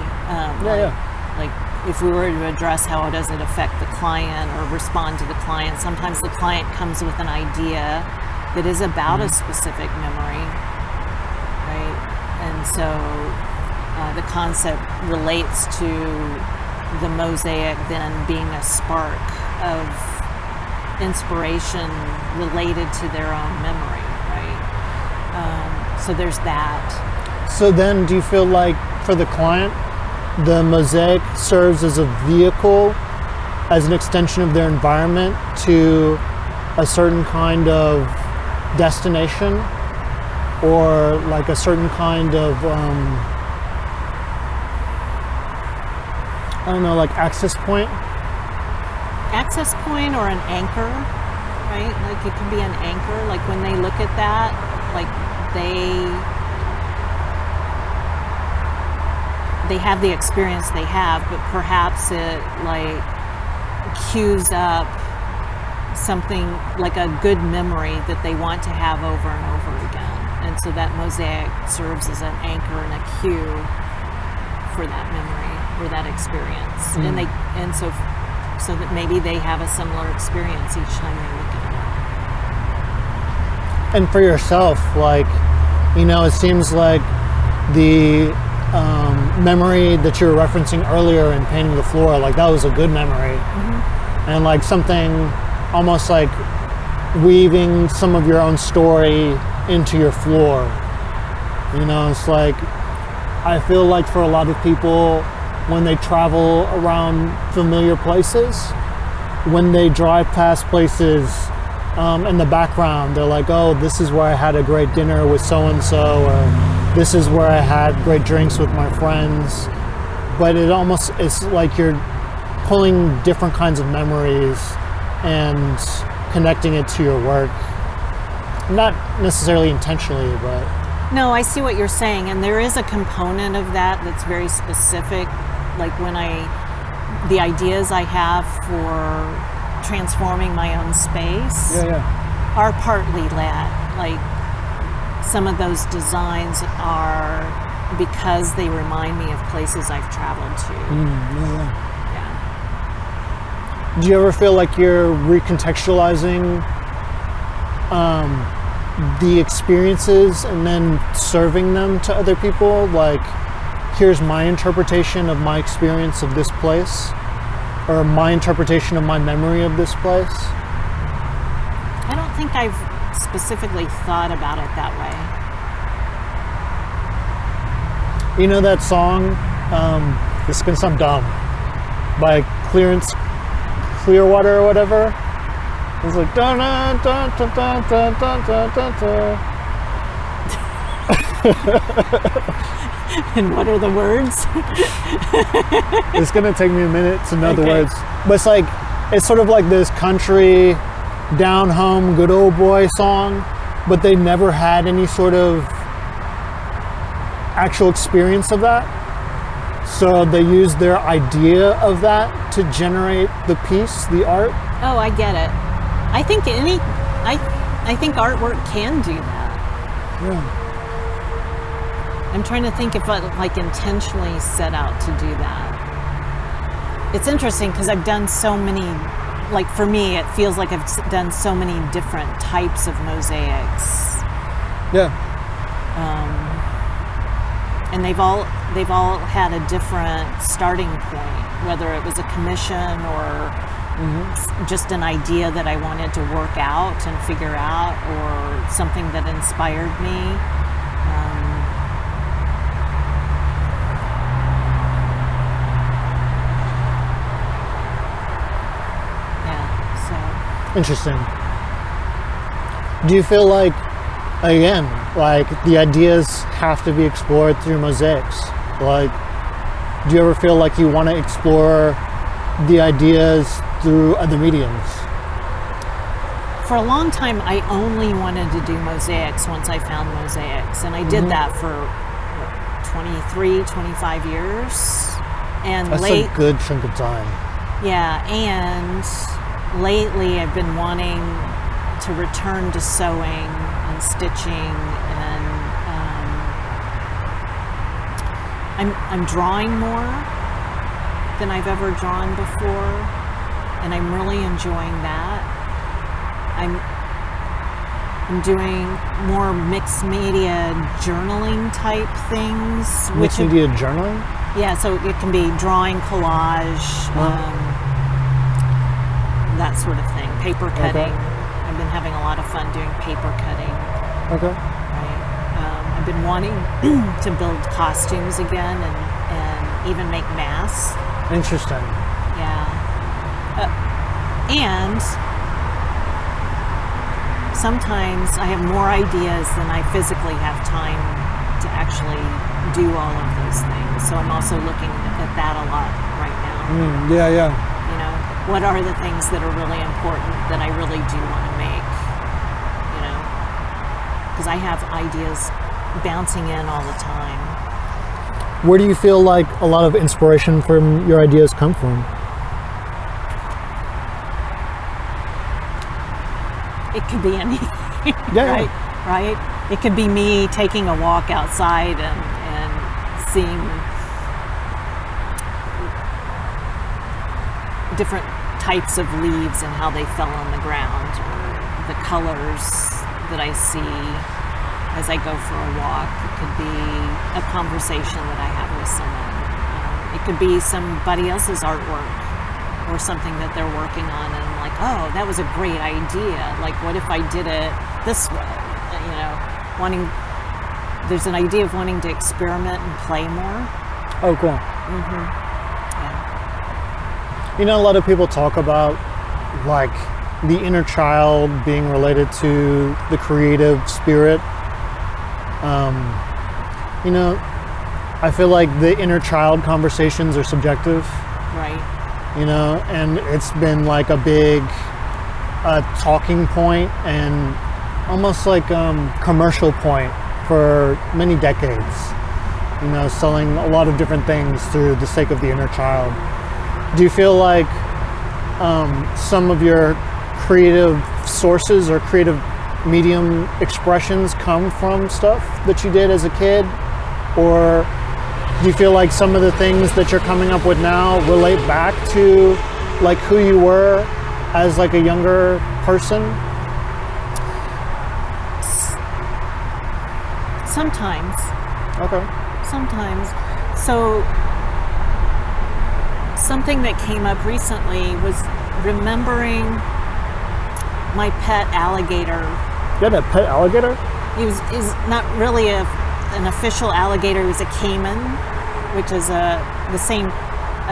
Like if we were to address how does it affect the client or respond to the client, sometimes the client comes with an idea that is about a specific memory, right? And so the concept relates to the mosaic then being a spark of inspiration related to their own memory, right? So there's that. So then do you feel like for the client, the mosaic serves as a vehicle, as an extension of their environment to a certain kind of destination, or like a certain kind of, I don't know, like access point? Access point or an anchor, right? Like it can be an anchor. Like when they look at that, like they have the experience they have, but perhaps it like cues up something like a good memory that they want to have over and over again. And so that mosaic serves as an anchor and a cue for that memory or that experience. And so that maybe they have a similar experience each time they look at it. And for yourself, like, you know, it seems like the memory that you were referencing earlier in painting the floor, like that was a good memory. And like something almost like weaving some of your own story into your floor. You know, it's like, I feel like for a lot of people, when they travel around familiar places, when they drive past places, in the background, they're like, oh, this is where I had a great dinner with so-and-so, or this is where I had great drinks with my friends. But it's like you're pulling different kinds of memories and connecting it to your work. Not necessarily intentionally, but... No, I see what you're saying, and there is a component of that that's very specific. Like the ideas I have for transforming my own space are partly that. Like some of those designs are because they remind me of places I've traveled to. Do you ever feel like you're recontextualizing the experiences and then serving them to other people? Like, here's my interpretation of my experience of this place, or my interpretation of my memory of this place? I don't think I've specifically thought about it that way. You know that song, this is gonna sound dumb, by Clearwater or whatever? It's like da da da da da da da da da. And what are the words? It's gonna take me a minute to know the words. But it's sort of like this country, down home, good old boy song, but they never had any sort of actual experience of that. So they used their idea of that to generate the piece, the art. Oh, I get it. I think I think artwork can do that. Yeah. I'm trying to think if I like intentionally set out to do that. It's interesting because I've done so many, like for me, it feels like I've done so many different types of mosaics. Yeah. And they've all had a different starting point, whether it was a commission or just an idea that I wanted to work out and figure out, or something that inspired me. Interesting. Do you feel like, again, like the ideas have to be explored through mosaics? Like, do you ever feel like you want to explore the ideas through other mediums? For a long time, I only wanted to do mosaics once I found mosaics. And I did that for 23, 25 years. And that's a good chunk of time. Yeah, and lately I've been wanting to return to sewing and stitching and I'm drawing more than I've ever drawn before, and I'm really enjoying that. I'm doing more mixed media journaling type things. Mixed media journaling? Yeah, so it can be drawing, collage, that sort of thing. Paper cutting. Okay. I've been having a lot of fun doing paper cutting. Okay. Right. I've been wanting to build costumes again and even make masks. Interesting. Yeah. And sometimes I have more ideas than I physically have time to actually do all of those things. So I'm also looking at that a lot right now. Yeah. You know, what are the things that are really important that I really do want to make? You know, because I have ideas bouncing in all the time. Where do you feel like a lot of inspiration from your ideas come from? It could be anything. Yeah. Right? It could be me taking a walk outside and seeing different types of leaves and how they fell on the ground, or the colors that I see as I go for a walk. It could be a conversation that I have with someone. It could be somebody else's artwork or something that they're working on, and I'm like, oh, that was a great idea. Like, what if I did it this way? You know, there's an idea of wanting to experiment and play more. Oh, cool. Yeah. You know, a lot of people talk about like the inner child being related to the creative spirit. You know, I feel like the inner child conversations are subjective. Right. You know, and it's been like a big talking point and almost like commercial point for many decades. You know, selling a lot of different things through the sake of the inner child. Do you feel like some of your creative sources or creative medium expressions come from stuff that you did as a kid? Or do you feel like some of the things that you're coming up with now relate back to like who you were as like a younger person? Sometimes. Okay. Sometimes. So something that came up recently was remembering my pet alligator. You had a pet alligator? He's not really an official alligator. He was a caiman, which is a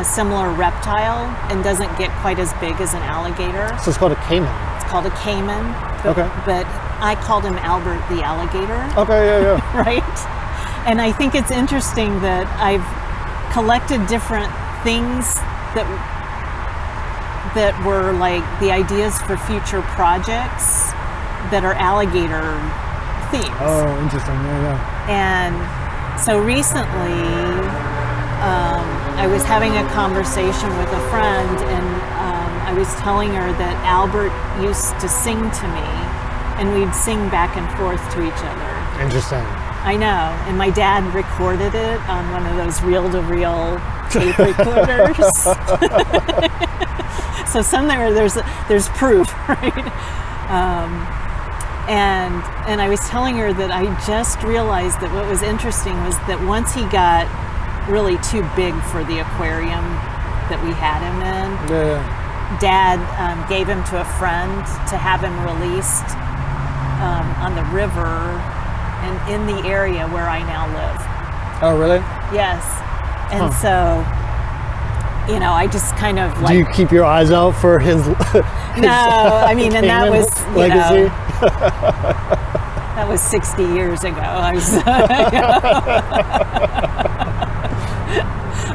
similar reptile and doesn't get quite as big as an alligator. So it's called a caiman. It's called a caiman. Okay. But I called him Albert the alligator. Okay, yeah. Right? And I think it's interesting that I've collected different things that were like the ideas for future projects that are alligator themes. Oh, interesting. Yeah. And so recently, I was having a conversation with a friend, and I was telling her that Albert used to sing to me, and we'd sing back and forth to each other. Interesting. I know, and my dad recorded it on one of those reel-to-reel tape recorders. So somewhere there's proof, right? And I was telling her that I just realized that what was interesting was that once he got really too big for the aquarium that we had him in, Dad gave him to a friend to have him released on the river and in the area where I now live. Oh, really? Yes. And so, you know, I just kind of like... Do you keep your eyes out for his No, I mean, and that was, legacy? That was 60 years ago.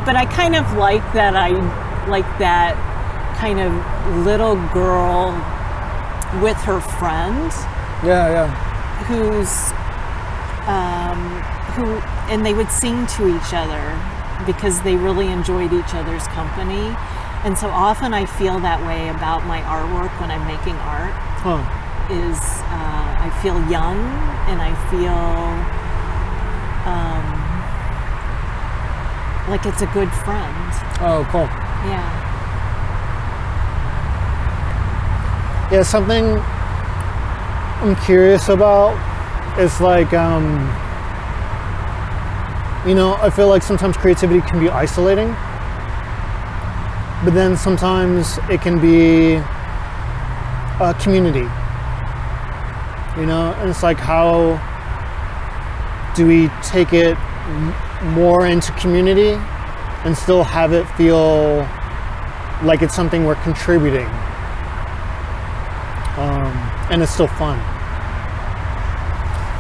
But I kind of like that. I like that kind of little girl with her friend. Yeah. And they would sing to each other because they really enjoyed each other's company. And so often I feel that way about my artwork when I'm making art. I feel young, and I feel like it's a good friend. Oh, cool. Yeah. Yeah, something I'm curious about is like, I feel like sometimes creativity can be isolating, but then sometimes it can be a community, and it's like, how do we take it more into community and still have it feel like it's something we're contributing, and it's still fun.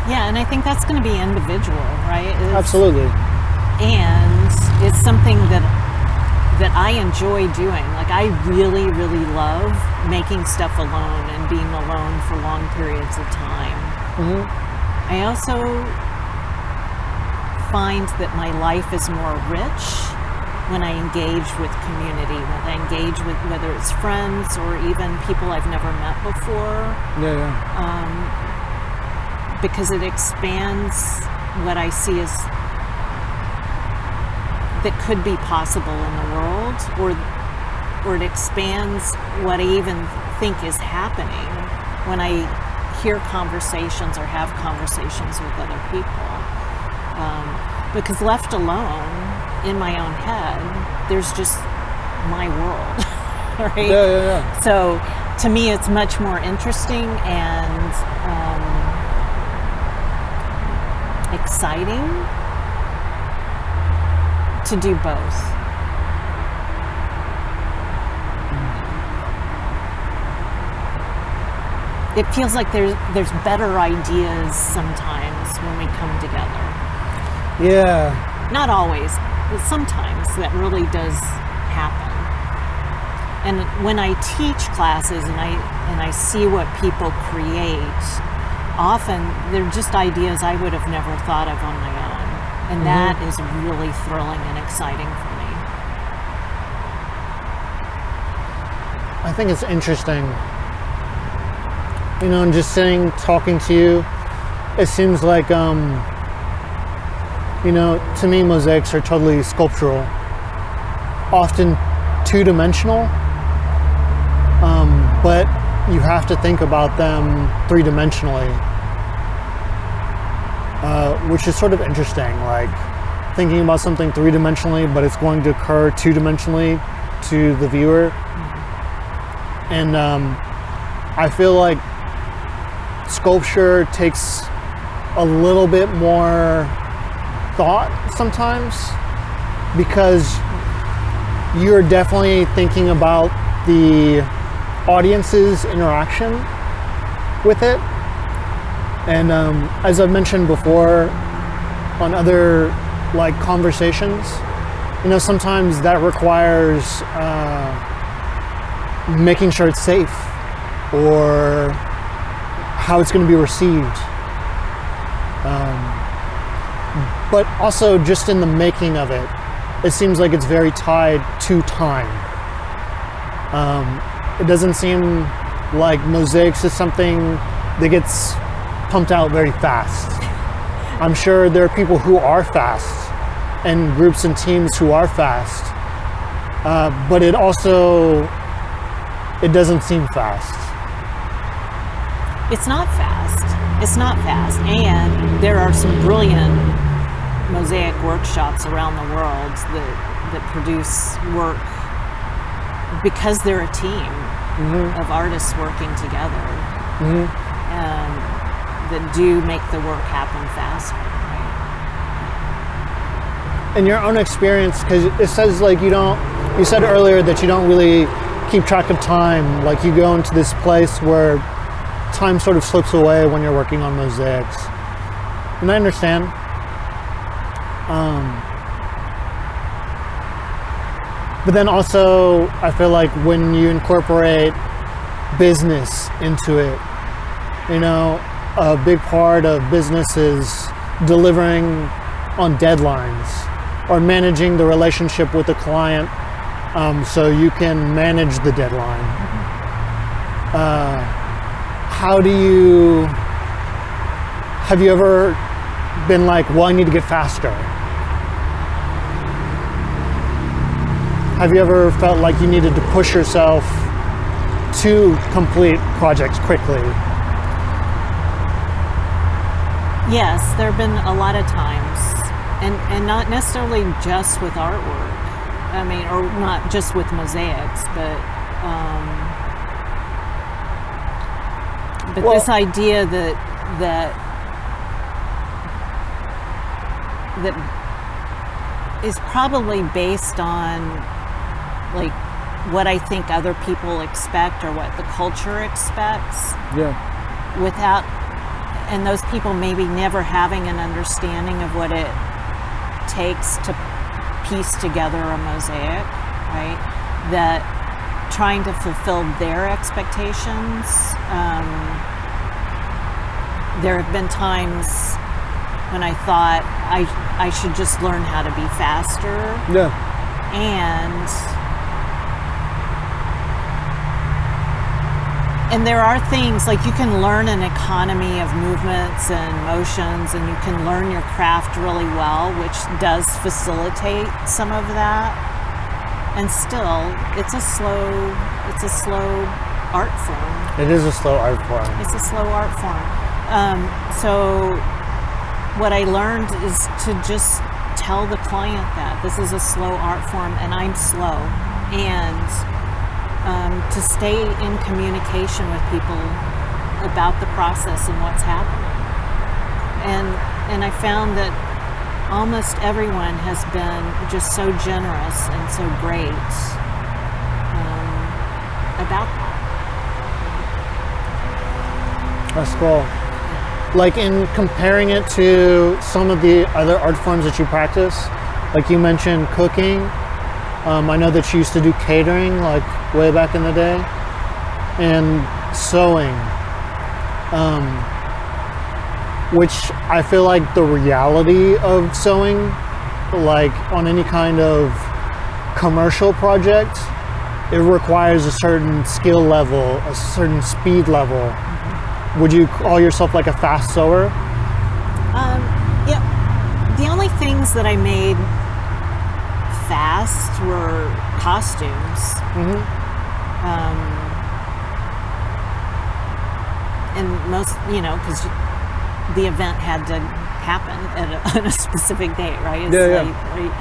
Yeah, and I think that's going to be individual, right? Absolutely. And it's something that I enjoy doing. Like, I really, really love making stuff alone and being alone for long periods of time. Mm-hmm. I also find that my life is more rich when I engage with community, when I engage with, whether it's friends or even people I've never met before. Yeah. Because it expands what I see as that could be possible in the world, or it expands what I even think is happening when I hear conversations or have conversations with other people. Because left alone in my own head, there's just my world, right? Yeah. So to me, it's much more interesting and exciting to do both. It feels like there's better ideas sometimes when we come together. Yeah. Not always, but sometimes that really does happen. And when I teach classes and I see what people create, often they're just ideas I would have never thought of on my own. And that is really thrilling and exciting for me. I think it's interesting. And just sitting, talking to you, it seems like, to me, mosaics are totally sculptural, often two-dimensional, but you have to think about them three-dimensionally, which is sort of interesting, like thinking about something three-dimensionally, but it's going to occur two-dimensionally to the viewer. And I feel like sculpture takes a little bit more thought sometimes, because you're definitely thinking about the audience's interaction with it. And as I've mentioned before on other conversations, sometimes that requires making sure it's safe, or how it's going to be received. But also just in the making of it, it seems like it's very tied to time. It doesn't seem like mosaics is something that gets pumped out very fast. I'm sure there are people who are fast, and groups and teams who are fast, but it doesn't seem fast. It's not fast. And there are some brilliant mosaic workshops around the world that produce work because they're a team of artists working together, that do make the work happen faster. Right? In your own experience, because it says you said earlier that you don't really keep track of time, like you go into this place where time sort of slips away when you're working on mosaics, and I understand. But then also, I feel like when you incorporate business into it, a big part of business is delivering on deadlines or managing the relationship with the client, so you can manage the deadline. Have you ever been like, well, I need to get faster? have you ever felt like you needed to push yourself to complete projects quickly? Yes, there have been a lot of times, and not necessarily just with artwork. I mean, or not just with mosaics, but Well, this idea that is probably based on like what I think other people expect or what the culture expects. Yeah. Without, and those people maybe never having an understanding of what it takes to piece together a mosaic, right? That trying to fulfill their expectations. There have been times when I thought I should just learn how to be faster. Yeah. And there are things like you can learn an economy of movements and motions, and you can learn your craft really well, which does facilitate some of that. And still, it's a slow art form. It is a slow art form. It's a slow art form. So what I learned is to just tell the client that this is a slow art form and I'm slow, and to stay in communication with people about the process and what's happening. And I found that almost everyone has been just so generous and so great about that. That's cool. Like in comparing it to some of the other art forms that you practice, like you mentioned cooking. I know that you used to do catering like way back in the day, and sewing, which I feel like the reality of sewing, like on any kind of commercial project, it requires a certain skill level, a certain speed level. Mm-hmm. Would you call yourself like a fast sewer? Yeah. The only things that I made fast were costumes. Mm-hmm. And most, because the event had to happen on a specific date, right? It's right?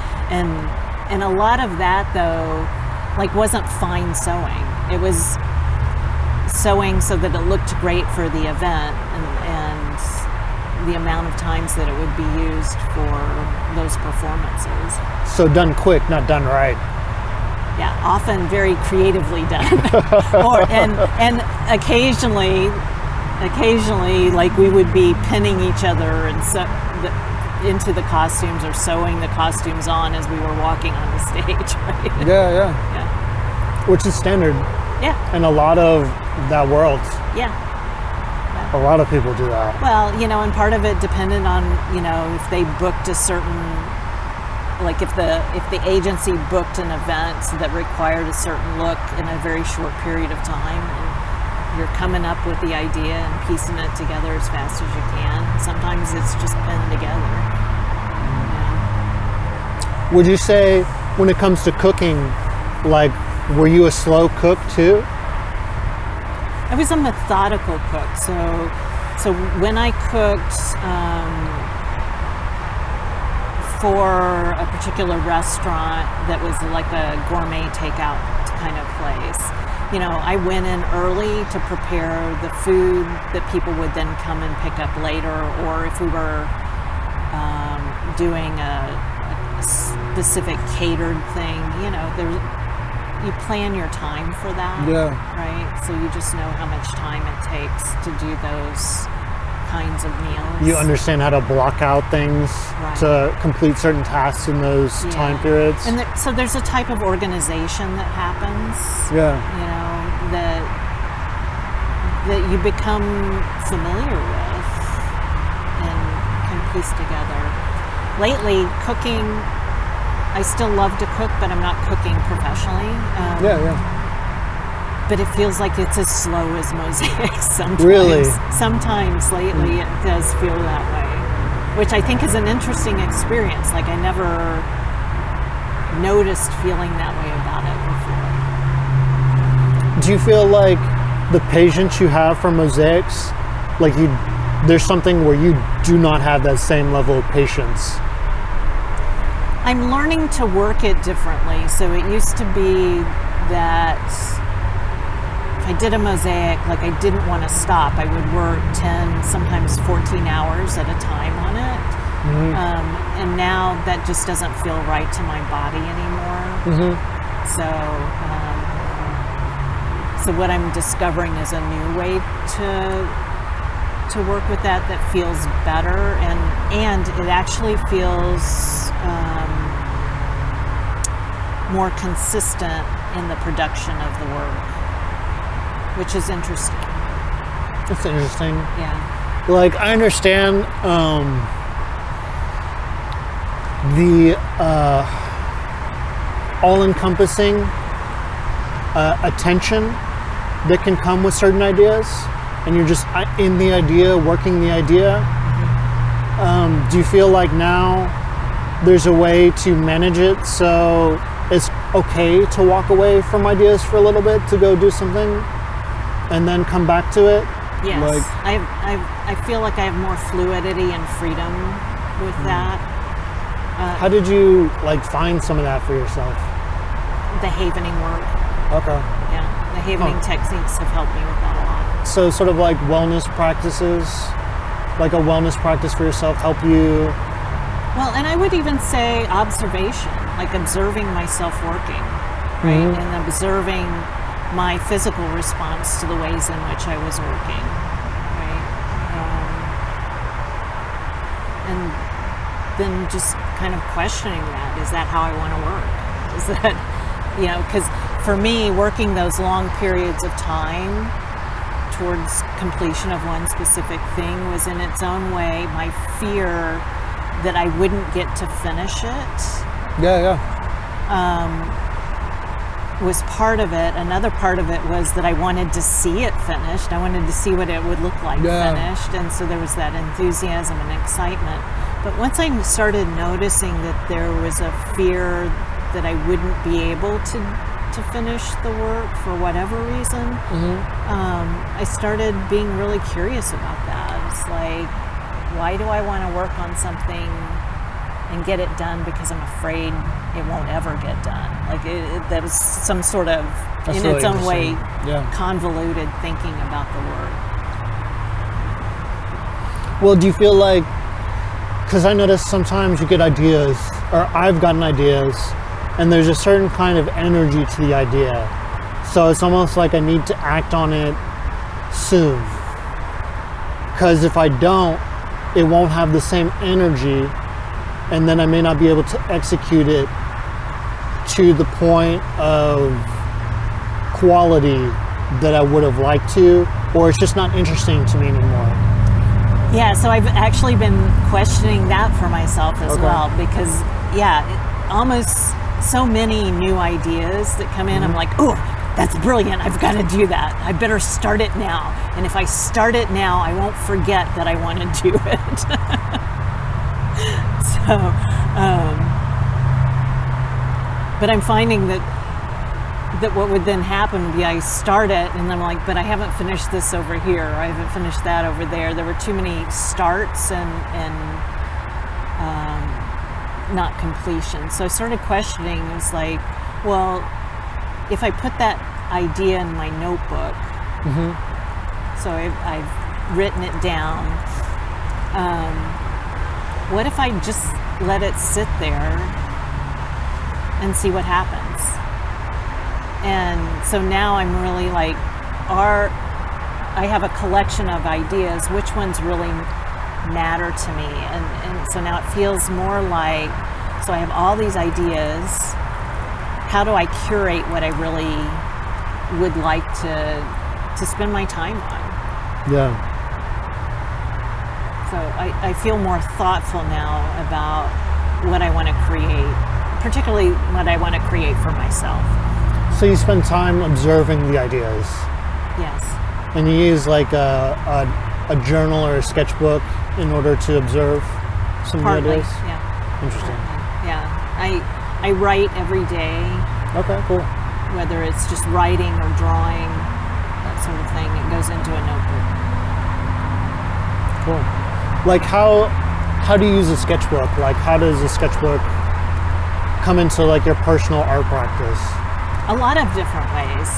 And a lot of that though, like wasn't fine sewing. It was sewing so that it looked great for the event, and the amount of times that it would be used for those performances. So done quick, not done right. Yeah, often very creatively done. and occasionally, like we would be pinning each other and into the costumes or sewing the costumes on as we were walking on the stage, right? Yeah. Which is standard. Yeah. In a lot of that world. Yeah. A lot of people do that. Well, and part of it depended on, if they booked a certain, like if the agency booked an event that required a certain look in a very short period of time, and you're coming up with the idea and piecing it together as fast as you can. Sometimes it's just pinned together. Would you say when it comes to cooking, like, were you a slow cook too? I was a methodical cook. So when I cooked for a particular restaurant that was like a gourmet takeout kind of place, I went in early to prepare the food that people would then come and pick up later, or if we were doing a specific catered thing, you plan your time for that, right? So you just know how much time it takes to do those kinds of meals. You understand how to block out things to complete certain tasks in those time periods. And so there's a type of organization that happens, that you become familiar with and can piece together. Lately, cooking, I still love to cook, but I'm not cooking professionally. But it feels like it's as slow as mosaics sometimes. Really? Sometimes lately it does feel that way, which I think is an interesting experience. Like I never noticed feeling that way about Do you feel like the patience you have for mosaics, like there's something where you do not have that same level of patience? I'm learning to work it differently. So it used to be that if I did a mosaic, like I didn't want to stop. I would work 10, sometimes 14 hours at a time on it. And now that just doesn't feel right to my body anymore. So what I'm discovering is a new way to work with that feels better, and it actually feels more consistent in the production of the work, which is interesting. That's interesting. Yeah. Like, I understand the all-encompassing attention that can come with certain ideas, and you're just in the idea, working the idea. Do you feel like now there's a way to manage it so it's okay to walk away from ideas for a little bit, to go do something and then come back to it? Yes. Like, I feel like I have more fluidity and freedom with that. How did you like find some of that for yourself? The havening work. Okay. Yeah, the havening techniques have helped me with that a lot. So sort of like wellness practices, like a wellness practice for yourself help you? Well, and I would even say observation, like observing myself working, right? And observing my physical response to the ways in which I was working, right? And then just kind of questioning that. Is that how I want to work? Is that, because for me, working those long periods of time towards completion of one specific thing was in its own way my fear that I wouldn't get to finish it. Was part of it. Another part of it was that I wanted to see it finished. I wanted to see what it would look like finished. And so there was that enthusiasm and excitement. But once I started noticing that there was a fear that I wouldn't be able to finish the work for whatever reason, I started being really curious about that. It's like, why do I want to work on something and get it done because I'm afraid it won't ever get done? Like that was some sort of, in its own way, convoluted thinking about the work. Well, do you feel like, because I notice sometimes you get ideas, or I've gotten ideas, and there's a certain kind of energy to the idea. So it's almost like I need to act on it soon. Because if I don't, it won't have the same energy, and then I may not be able to execute it to the point of quality that I would have liked to, or it's just not interesting to me anymore. Yeah, so I've actually been questioning that for myself as well, because almost so many new ideas that come in, I'm like, oh, that's brilliant, I've got to do that. I better start it now. And if I start it now, I won't forget that I want to do it. But I'm finding that what would then happen would be I start it and I'm like, but I haven't finished this over here, or I haven't finished that over there. There were too many starts and not completion. So I started questioning. It was like, well, if I put that idea in my notebook, so I've written it down, what if I just let it sit there and see what happens? And so now I'm really like, I have a collection of ideas, which ones really matter to me? And so now it feels more like, so I have all these ideas, how do I curate what I really would like to spend my time on? Yeah. So I feel more thoughtful now about what I want to create, particularly what I want to create for myself. So you spend time observing the ideas? Yes. And you use like a journal or a sketchbook in order to observe some of the ideas? Yeah. Interesting. Yeah. I write every day. Okay, cool. whether it's just writing or drawing, that sort of thing. It goes into a notebook. Cool. Like how do you use a sketchbook? Like how does a sketchbook come into like your personal art practice? A lot of different ways.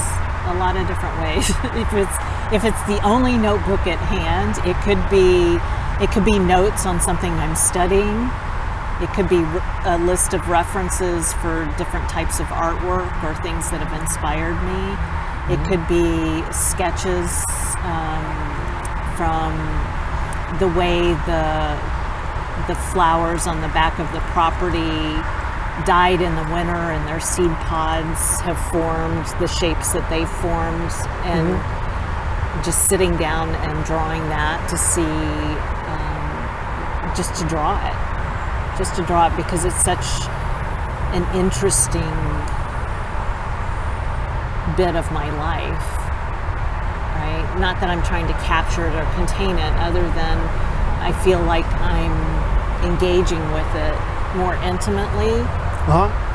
if it's the only notebook at hand, it could be notes on something I'm studying. It could be a list of references for different types of artwork or things that have inspired me. It could be sketches from the way the flowers on the back of the property died in the winter and their seed pods have formed the shapes that they formed, and just sitting down and drawing that to see, just to draw it because it's such an interesting bit of my life, right? Not that I'm trying to capture it or contain it, other than I feel like I'm engaging with it more intimately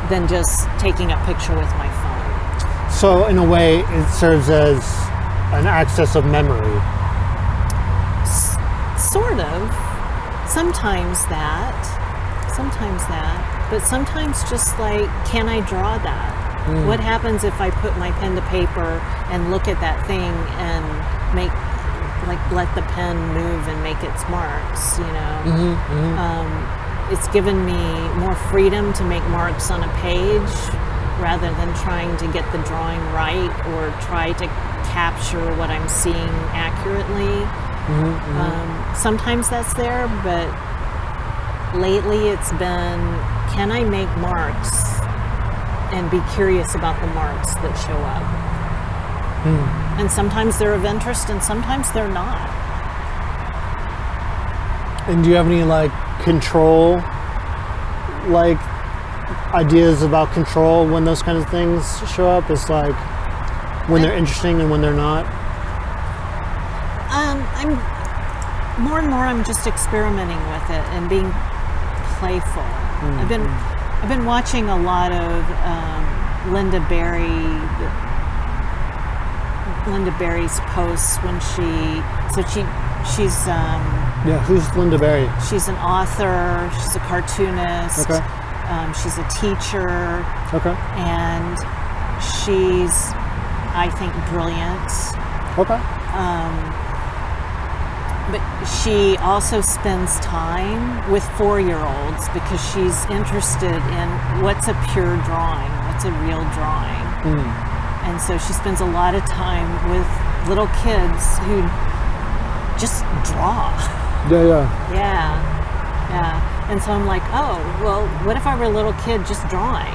than just taking a picture with my phone. So in a way, it serves as an access of memory. Sort of. Sometimes that. But sometimes just like, can I draw that? What happens if I put my pen to paper and look at that thing and let the pen move and make its marks, you know? It's given me more freedom to make marks on a page rather than trying to get the drawing right or try to capture what I'm seeing accurately. Sometimes that's there, but lately it's been, can I make marks and be curious about the marks that show up? And sometimes they're of interest and sometimes they're not. And do you have any like control, like ideas about control when those kinds of things show up? It's like when they're interesting and when they're not? I'm more and more, I'm just experimenting with it and being playful. I've been watching a lot of Linda Berry's posts when she's who's Linda Berry? She's an author, she's a cartoonist, she's a teacher, and she's, I think, brilliant. But she also spends time with 4-year-olds because she's interested in what's a pure drawing, what's a real drawing. And so she spends a lot of time with little kids who just draw. Yeah. And so I'm like, oh, well, what if I were a little kid just drawing?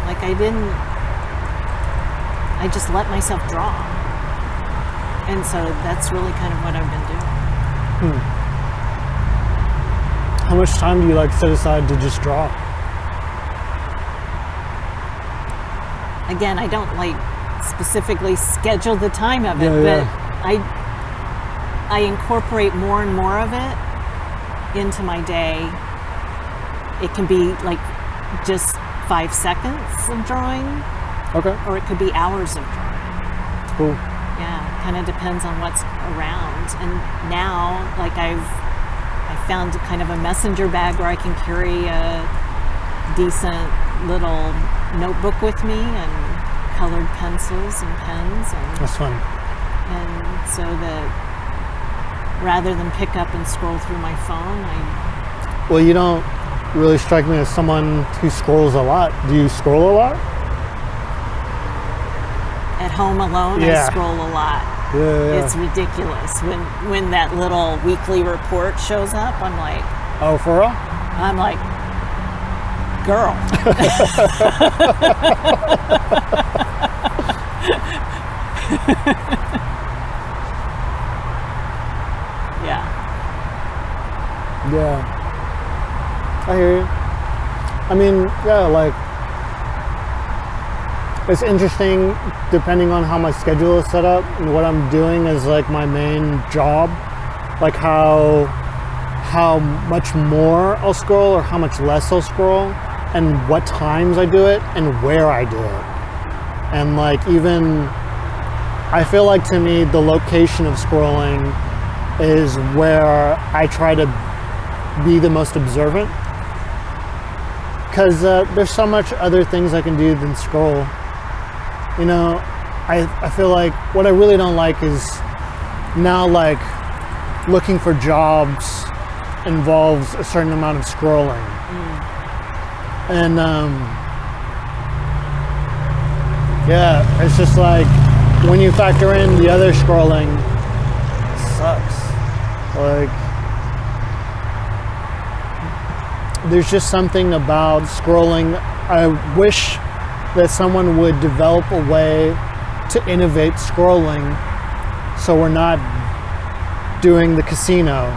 Like I just let myself draw. And so that's really kind of what I've been doing. How much time do you like set aside to just draw? Again, I don't like specifically schedule the time of it, but I incorporate more and more of it into my day. It can be like just 5 seconds of drawing, or it could be hours of drawing. Cool. Yeah, kind of depends on what's around. And now, like I found kind of a messenger bag where I can carry a decent little notebook with me and colored pencils and pens. And that's fun. And so that rather than pick up and scroll through my phone, Well, you don't really strike me as someone who scrolls a lot. Do you scroll a lot? At home alone, I scroll a lot. It's ridiculous. When that little weekly report shows up, I'm like... Oh, for real? I'm like, girl. Yeah. I hear you. I mean, like... It's interesting, depending on how my schedule is set up and what I'm doing as like my main job, like how much more I'll scroll or how much less I'll scroll, and what times I do it and where I do it. And like even, I feel like to me the location of scrolling is where I try to be the most observant, because there's so much other things I can do than scroll. You know, I feel like what I really don't like is now like looking for jobs involves a certain amount of scrolling. And yeah, it's just like when you factor in the other scrolling, it sucks. Like there's just something about scrolling. I wish that someone would develop a way to innovate scrolling so we're not doing the casino.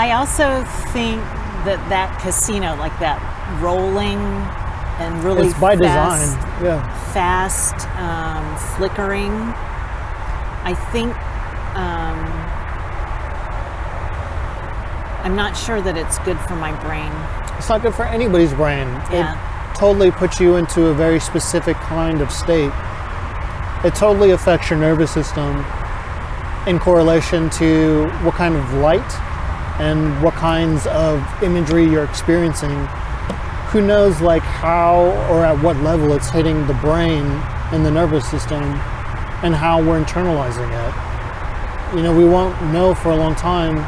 I also think that casino, like that rolling and really it's by fast, design. Yeah. fast flickering. I think I'm not sure that it's good for my brain. It's not good for anybody's brain. Yeah. It totally puts you into a very specific kind of state. It totally affects your nervous system in correlation to what kind of light and what kinds of imagery you're experiencing. Who knows like how or at what level it's hitting the brain and the nervous system and how we're internalizing it. You know, we won't know for a long time,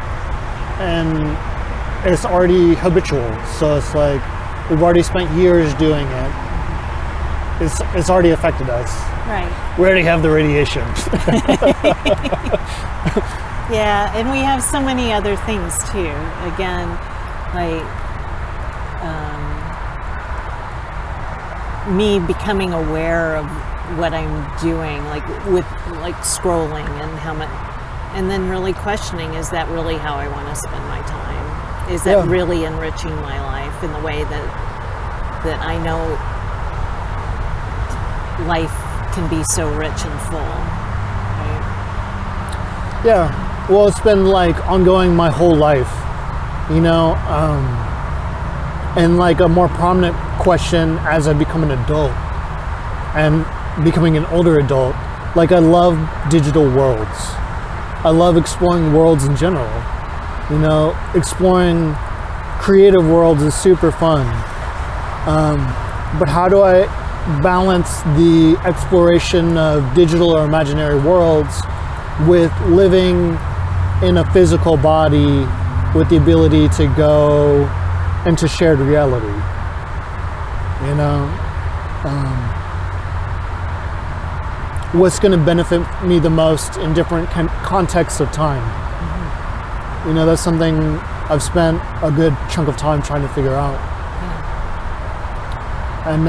and it's already habitual. So it's like we've already spent years doing it. It's already affected us. Right. We already have the radiation. Yeah, and we have so many other things too. Again, like me becoming aware of what I'm doing, like with like scrolling and how much, and then really questioning, is that really how I want to spend my time? Is that really enriching my life in the way that I know life can be so rich and full? Right? Yeah. Well, it's been like ongoing my whole life, you know, and like a more prominent question as I become an adult and becoming an older adult. Like I love digital worlds. I love exploring worlds in general. You know, exploring creative worlds is super fun. But how do I balance the exploration of digital or imaginary worlds with living in a physical body with the ability to go into shared reality? You know, what's going to benefit me the most in different contexts of time? You know, that's something I've spent a good chunk of time trying to figure out. And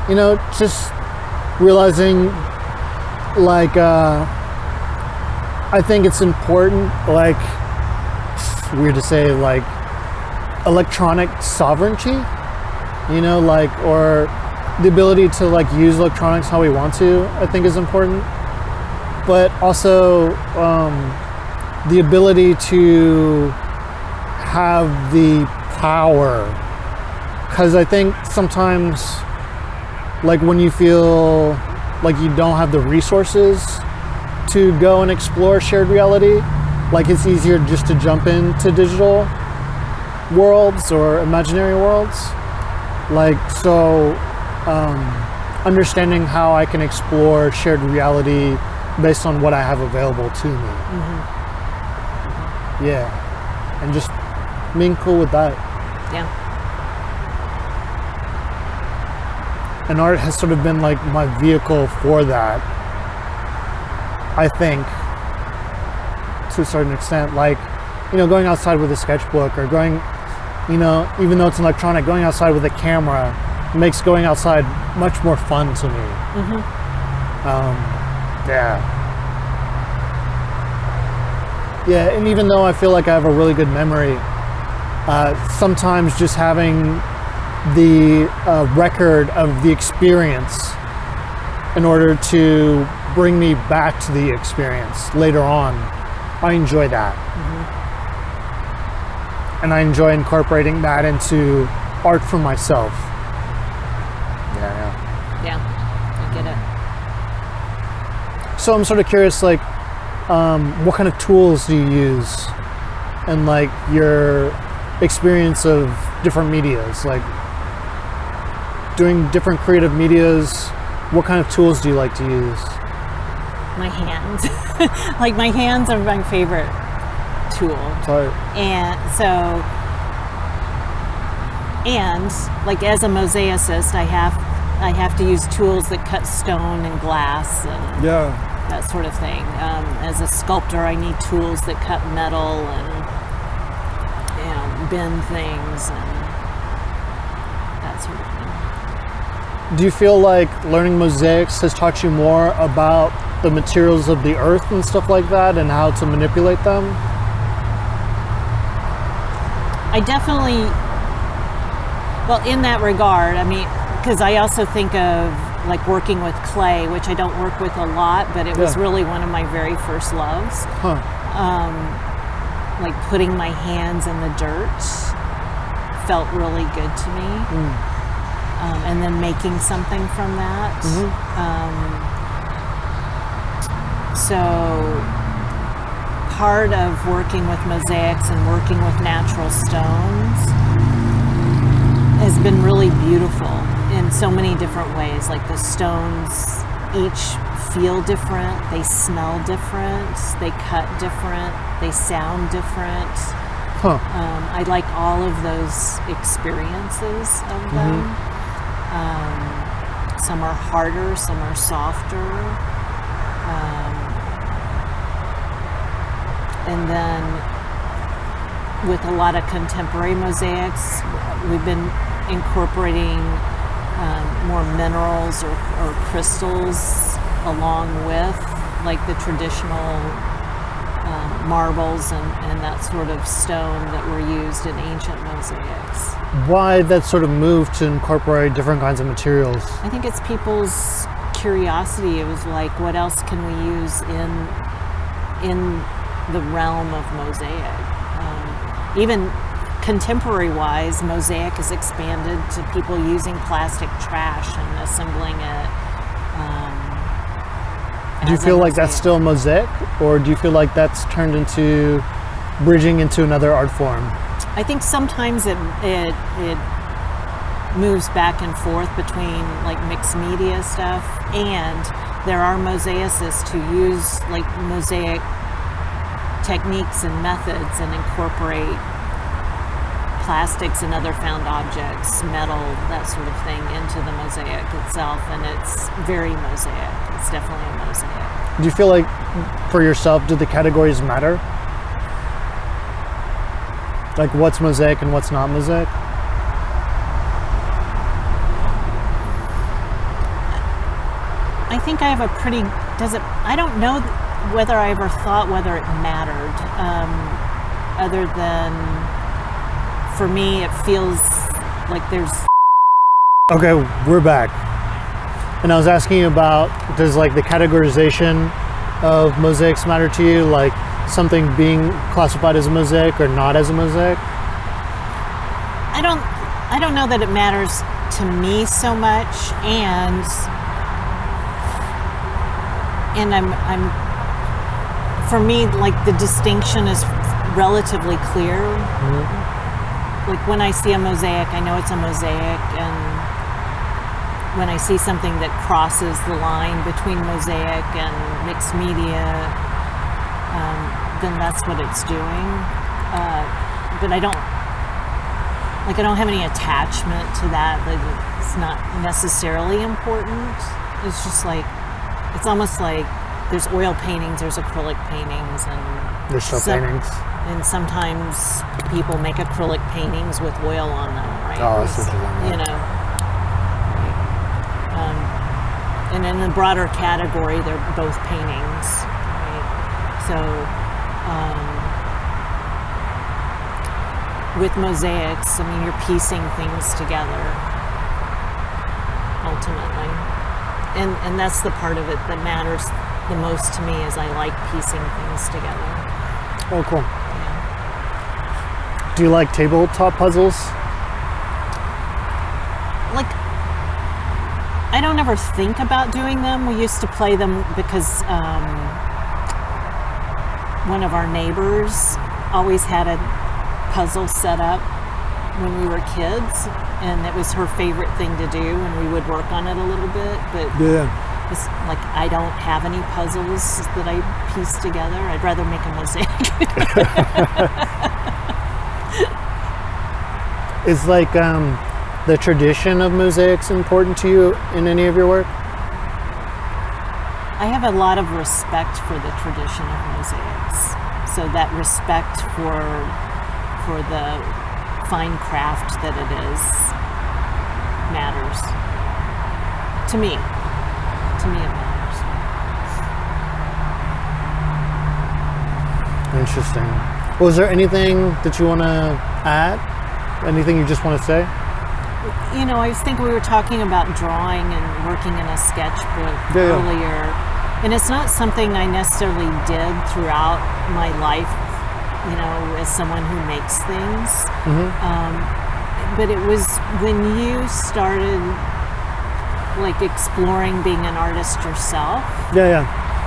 you know, just realizing like I think it's important, like, it's weird to say, like electronic sovereignty, you know, like, or the ability to like use electronics how we want to, I think is important. But also the ability to have the power, because I think sometimes like when you feel like you don't have the resources to go and explore shared reality, like it's easier just to jump into digital worlds or imaginary worlds. Like, so understanding how I can explore shared reality based on what I have available to me. Yeah, and just being cool with that. Yeah. And art has sort of been like my vehicle for that, I think, to a certain extent. Like, you know, going outside with a sketchbook, or going, you know, even though it's electronic, going outside with a camera makes going outside much more fun to me. Yeah. Yeah, and even though I feel like I have a really good memory, sometimes just having the record of the experience in order to bring me back to the experience later on, I enjoy that. And I enjoy incorporating that into art for myself. get it. So I'm sort of curious, like, what kind of tools do you use, and like your experience of different medias, like doing different creative medias. What kind of tools do you like to use? My hands. Like, my hands are my favorite tool. Sorry. And like, as a mosaicist, I have to use tools that cut stone and glass and that sort of thing. As a sculptor, I need tools that cut metal and bend things and that sort of thing. Do you feel like learning mosaics has taught you more about the materials of the earth and stuff like that, and how to manipulate them? I definitely, well, in that regard, I mean, because I also think of like working with clay, which I don't work with a lot, but it was really one of my very first loves. Like, putting my hands in the dirt felt really good to me. And then making something from that. So part of working with mosaics and working with natural stones has been really beautiful in so many different ways. Like, the stones each feel different, they smell different, they cut different, they sound different. I like all of those experiences of them. Some are harder, some are softer. And then with a lot of contemporary mosaics, we've been incorporating more minerals or crystals along with like the traditional marbles and that sort of stone that were used in ancient mosaics. Why that sort of move to incorporate different kinds of materials? I think it's people's curiosity. It was like, what else can we use in the realm of mosaic? Even contemporary-wise, mosaic has expanded to people using plastic trash and assembling it. Do you feel like that's still mosaic, or do you feel like that's turned into bridging into another art form? I think sometimes it moves back and forth between like mixed media stuff, and there are mosaicists who use like mosaic techniques and methods and incorporate plastics and other found objects, metal, that sort of thing, into the mosaic itself, and it's very mosaic. It's definitely a mosaic. Do you feel like, for yourself, do the categories matter? Like, what's mosaic and what's not mosaic? I think I have a pretty, I don't know whether I ever thought whether it mattered, other than, for me, it feels like there's... Okay, we're back. And I was asking you about, does like the categorization of mosaics matter to you? Like something being classified as a mosaic or not as a mosaic? I don't know that it matters to me so much, and I'm for me, like, the distinction is relatively clear. Like, when I see a mosaic, I know it's a mosaic, and when I see something that crosses the line between mosaic and mixed media, then that's what it's doing. But I don't have any attachment to that. Like, it's not necessarily important. It's just like, it's almost like there's oil paintings, there's acrylic paintings, and there's still paintings. And sometimes people make acrylic paintings with oil on them, right? Oh, that's what you know. And in the broader category, they're both paintings, right? So, with mosaics, I mean, you're piecing things together, ultimately. And that's the part of it that matters the most to me, is I like piecing things together. Oh, cool. Yeah. Do you like tabletop puzzles? Like, I I don't ever think about doing them. We used to play them because one of our neighbors always had a puzzle set up when we were kids, and it was her favorite thing to do, and we would work on it a little bit. But it's like I don't have any puzzles that I piece together. I'd rather make a mosaic. Is like the tradition of mosaics important to you in any of your work? I have a lot of respect for the tradition of mosaics. So that respect for the fine craft that it is matters. To me it matters. Interesting. Was there anything that you want to add? Anything you just want to say? You know, I was thinking we were talking about drawing and working in a sketchbook earlier. And it's not something I necessarily did throughout my life, you know, as someone who makes things. But it was when you started like exploring being an artist yourself.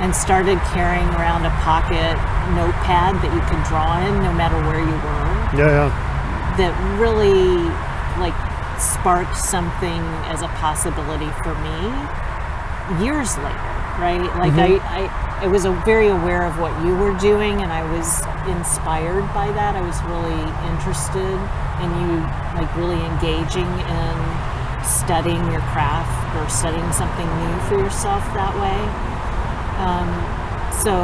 And started carrying around a pocket notepad that you could draw in no matter where you were. That really like sparked something as a possibility for me years later, right? Like I was very aware of what you were doing, and I was inspired by that. I was really interested in you, like really engaging in studying your craft or studying something new for yourself that way. So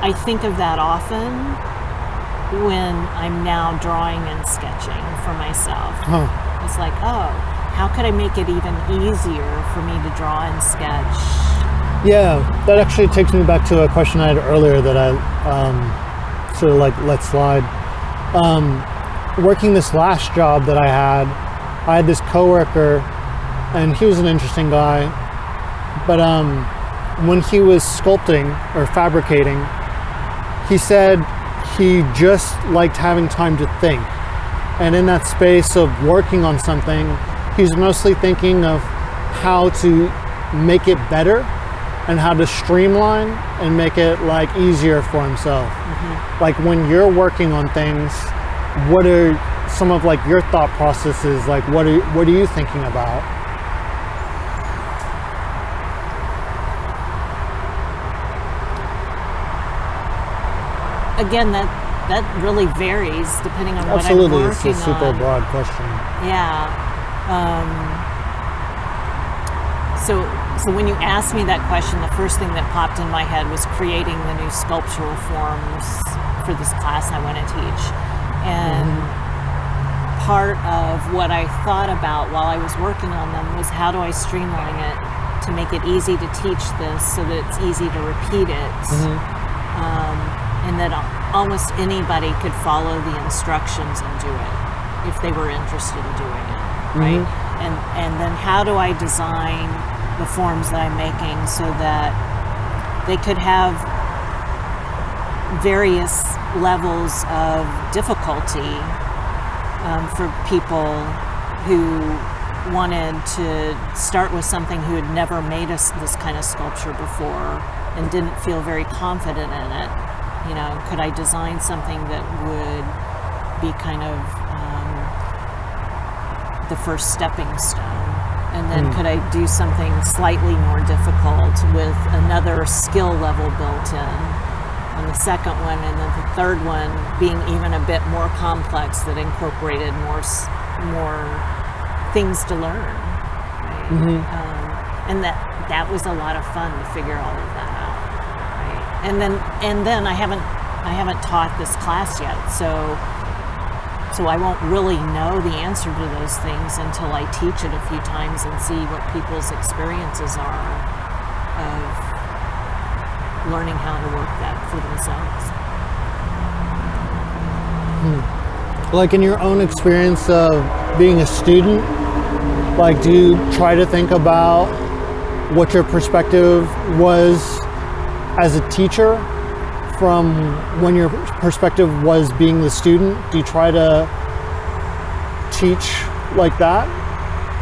I think of that often when I'm now drawing and sketching for myself. It's like, oh, how could I make it even easier for me to draw and sketch? Yeah, that actually takes me back to a question I had earlier that I sort of like let slide. Working this last job that I had this coworker, and he was an interesting guy, but when he was sculpting or fabricating, he said he just liked having time to think. And in that space of working on something, he was mostly thinking of how to make it better and how to streamline and make it like easier for himself. Like when you're working on things, what are some of like your thought processes? Like what are you thinking about? Again, that really varies depending on what I'm Absolutely, working on. it's a super broad question. Yeah. So when you asked me that question, the first thing that popped in my head was creating the new sculptural forms for this class I want to teach. And part of what I thought about while I was working on them was how do I streamline it to make it easy to teach this so that it's easy to repeat it. And that almost anybody could follow the instructions and do it if they were interested in doing it, right? And then how do I design the forms that I'm making so that they could have various levels of difficulty for people who wanted to start with something who had never made this kind of sculpture before and didn't feel very confident in it. You know, could I design something that would be kind of the first stepping stone? And then could I do something slightly more difficult with another skill level built in on the second one, and then the third one being even a bit more complex that incorporated more things to learn, right? And that was a lot of fun to figure all of that out. And then I haven't taught this class yet, so I won't really know the answer to those things until I teach it a few times and see what people's experiences are of learning how to work that for themselves. Like in your own experience of being a student, like do you try to think about what your perspective was as a teacher from when your perspective was being the student? Do you try to teach like that?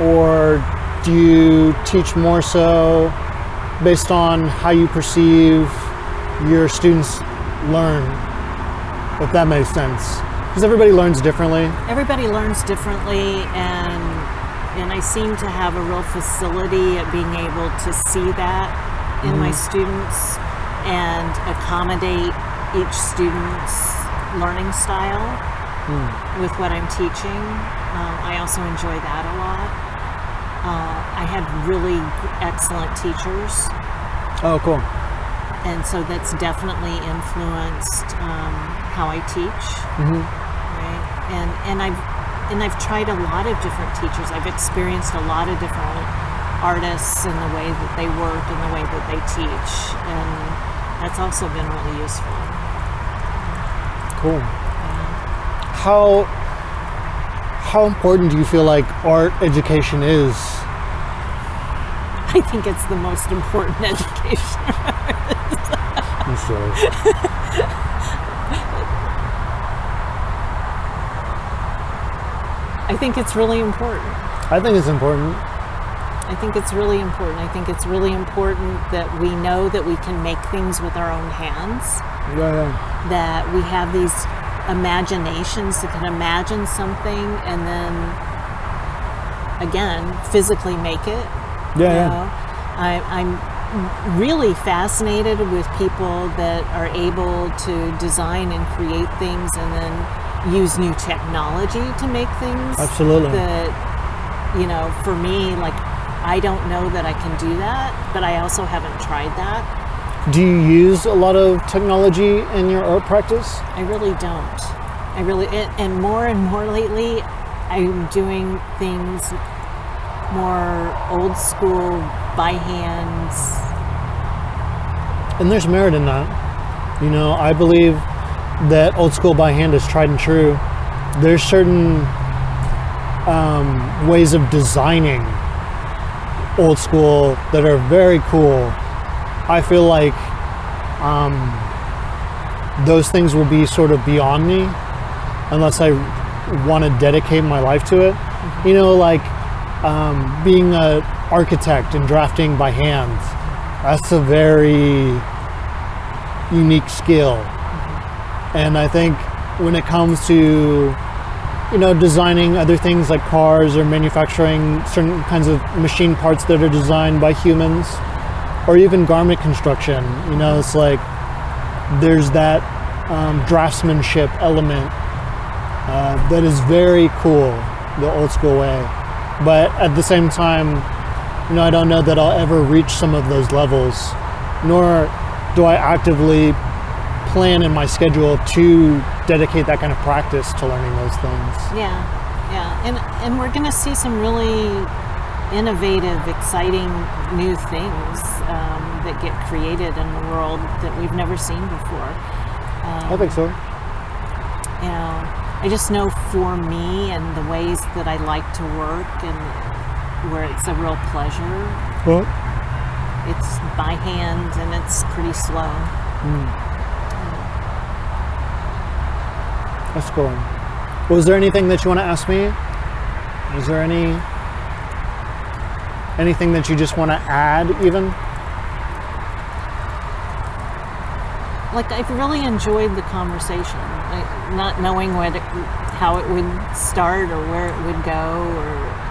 Or Do you teach more so based on how you perceive your students learn, if that makes sense? Because everybody learns differently. Everybody learns differently, and I seem to have a real facility at being able to see that in my students and accommodate each student's learning style with what I'm teaching. I also enjoy that a lot. I had really excellent teachers. Oh, cool. And so that's definitely influenced how I teach, right? And I've tried a lot of different teachers. I've experienced a lot of different artists and the way that they work and the way that they teach, and that's also been really useful. Cool. How important do you feel like art education is? I think it's the most important education. I'm sorry. I think it's really important. I think it's important. I think it's really important. I think it's really important that we know that we can make things with our own hands. Yeah. That we have these imaginations that can imagine something and then, again, physically make it. Yeah. I'm really fascinated with people that are able to design and create things and then use new technology to make things. Absolutely. That, for me, like, I don't know that I can do that, but I also haven't tried that. Do you use a lot of technology in your art practice? I really don't. And more lately, I'm doing things more old school, by hands. And there's merit in that. I believe that old school by hand is tried and true. There's certain ways of designing old school that are very cool. I feel like those things will be sort of beyond me unless I want to dedicate my life to it. Being an architect and drafting by hand, that's a very unique skill. And I think when it comes to designing other things like cars or manufacturing certain kinds of machine parts that are designed by humans, or even garment construction, it's like there's that draftsmanship element that is very cool, the old school way. But at the same time, I don't know that I'll ever reach some of those levels, nor do I actively plan in my schedule to dedicate that kind of practice to learning those things. Yeah. And we're going to see some really innovative, exciting new things that get created in the world that we've never seen before. I think so. I just know for me and the ways that I like to work and where it's a real pleasure, it's by hand and it's pretty slow. That's cool. Was there anything that you want to ask me? Is there anything that you just want to add even? Like, I've really enjoyed the conversation, not knowing how it would start or where it would go.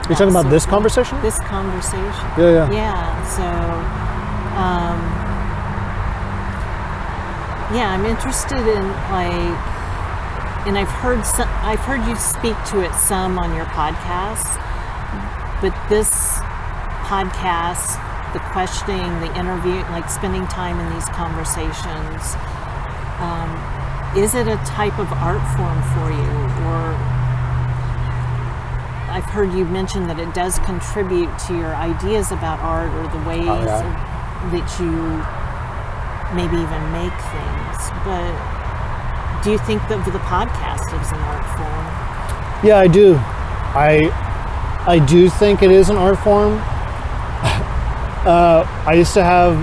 You're talking about this conversation? This conversation. Yeah. Yeah. So, I'm interested in and I've heard you speak to it some on your podcast, but this podcast, the questioning, the interview, like spending time in these conversations, is it a type of art form for you? Or I've heard you mention that it does contribute to your ideas about art or the ways that you maybe even make things. But do you think that the podcast is an art form? Yeah, I do. I do think it is an art form. I used to have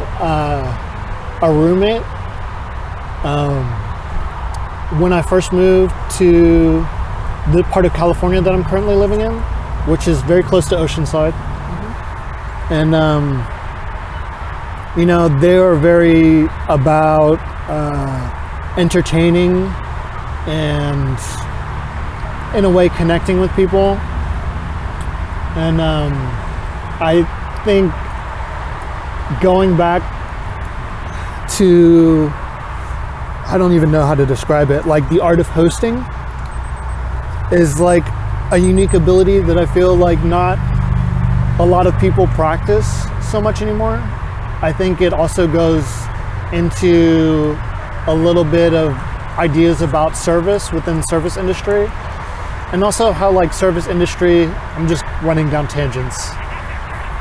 a roommate when I first moved to the part of California that I'm currently living in, which is very close to Oceanside. And they are very about entertaining and in a way connecting with people. And I think going back to, I don't even know how to describe it, like the art of hosting is like a unique ability that I feel like not a lot of people practice so much anymore. I think it also goes into a little bit of ideas about service within the service industry, and also how like service industry, I'm just running down tangents.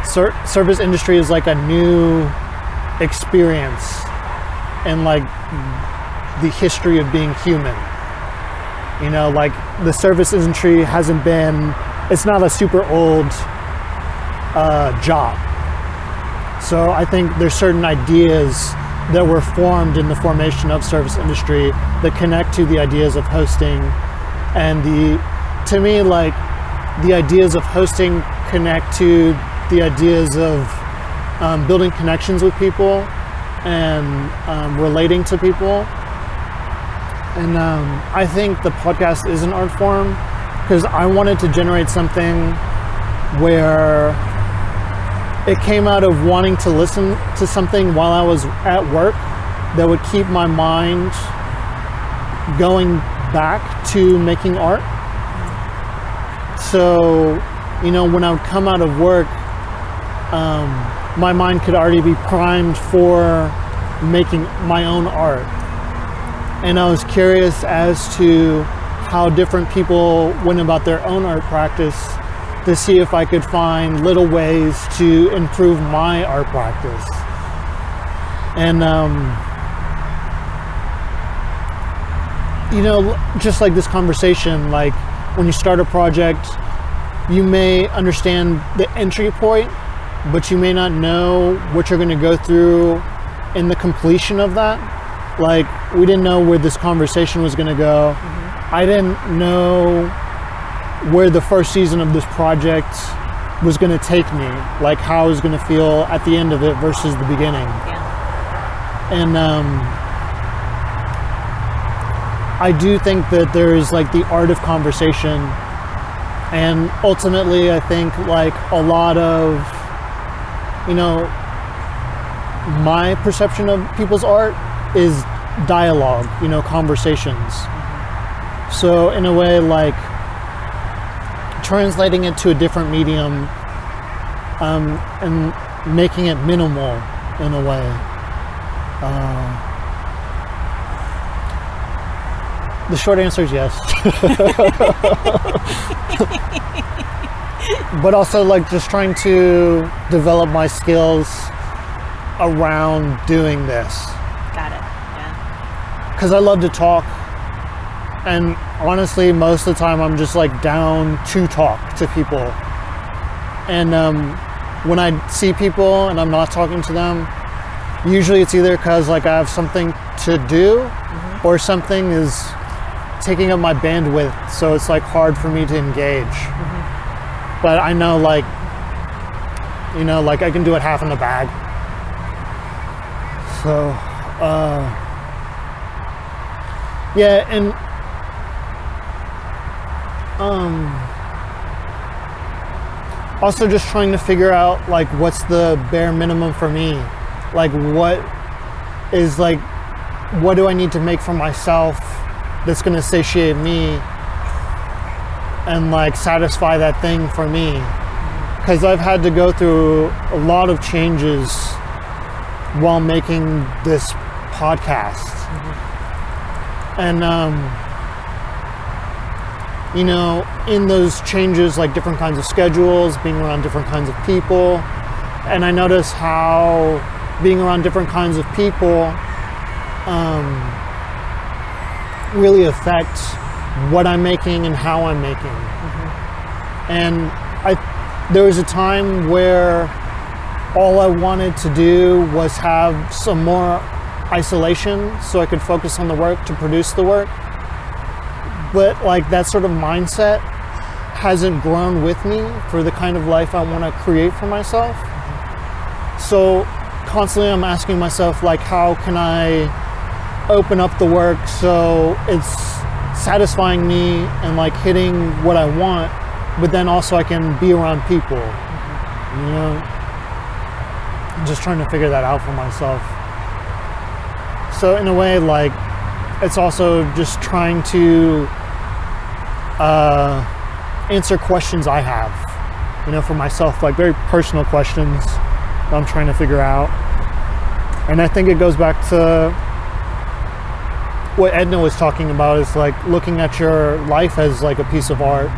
Service industry is like a new experience in like the history of being human. Like the service industry hasn't been, it's not a super old job. So I think there's certain ideas that were formed in the formation of service industry that connect to the ideas of hosting, and to me, like the ideas of hosting connect to the ideas of building connections with people and relating to people. And I think the podcast is an art form because I wanted to generate something where it came out of wanting to listen to something while I was at work that would keep my mind going back to making art. So, when I would come out of work, my mind could already be primed for making my own art. And I was curious as to how different people went about their own art practice to see if I could find little ways to improve my art practice. And, just like this conversation, like when you start a project, you may understand the entry point, but you may not know what you're going to go through in the completion of that. Like, we didn't know where this conversation was going to go. Mm-hmm. I didn't know where the first season of this project was going to take me, like how I was going to feel at the end of it versus the beginning. Yeah. And I do think that there is like the art of conversation, and ultimately I think like a lot of, my perception of people's art is dialogue, conversations. Mm-hmm. So in a way, like translating it to a different medium and making it minimal in a way. The short answer is yes. But also like just trying to develop my skills around doing this. Got it. Yeah. Because I love to talk, and honestly most of the time I'm just like down to talk to people. And when I see people and I'm not talking to them, usually it's either because like I have something to do, mm-hmm. or something is taking up my bandwidth, so it's like hard for me to engage. Mm-hmm. But I know like I can do it half in the bag. So yeah, and also just trying to figure out like what's the bare minimum for me, like what do I need to make for myself that's going to satiate me and like satisfy that thing for me, because I've had to go through a lot of changes while making this podcast. Mm-hmm. And in those changes, like different kinds of schedules, being around different kinds of people, and I notice how being around different kinds of people really affects what I'm making and how I'm making. Mm-hmm. And there was a time where all I wanted to do was have some more isolation so I could focus on the work to produce the work. But like that sort of mindset hasn't grown with me for the kind of life I want to create for myself. Mm-hmm. So constantly I'm asking myself, like, how can I open up the work so it's satisfying me and like hitting what I want, but then also I can be around people, you know? I'm just trying to figure that out for myself. So in a way, like, it's also just trying to answer questions I have, you know, for myself, like very personal questions that I'm trying to figure out. And I think it goes back to what Edna was talking about, is like looking at your life as like a piece of art,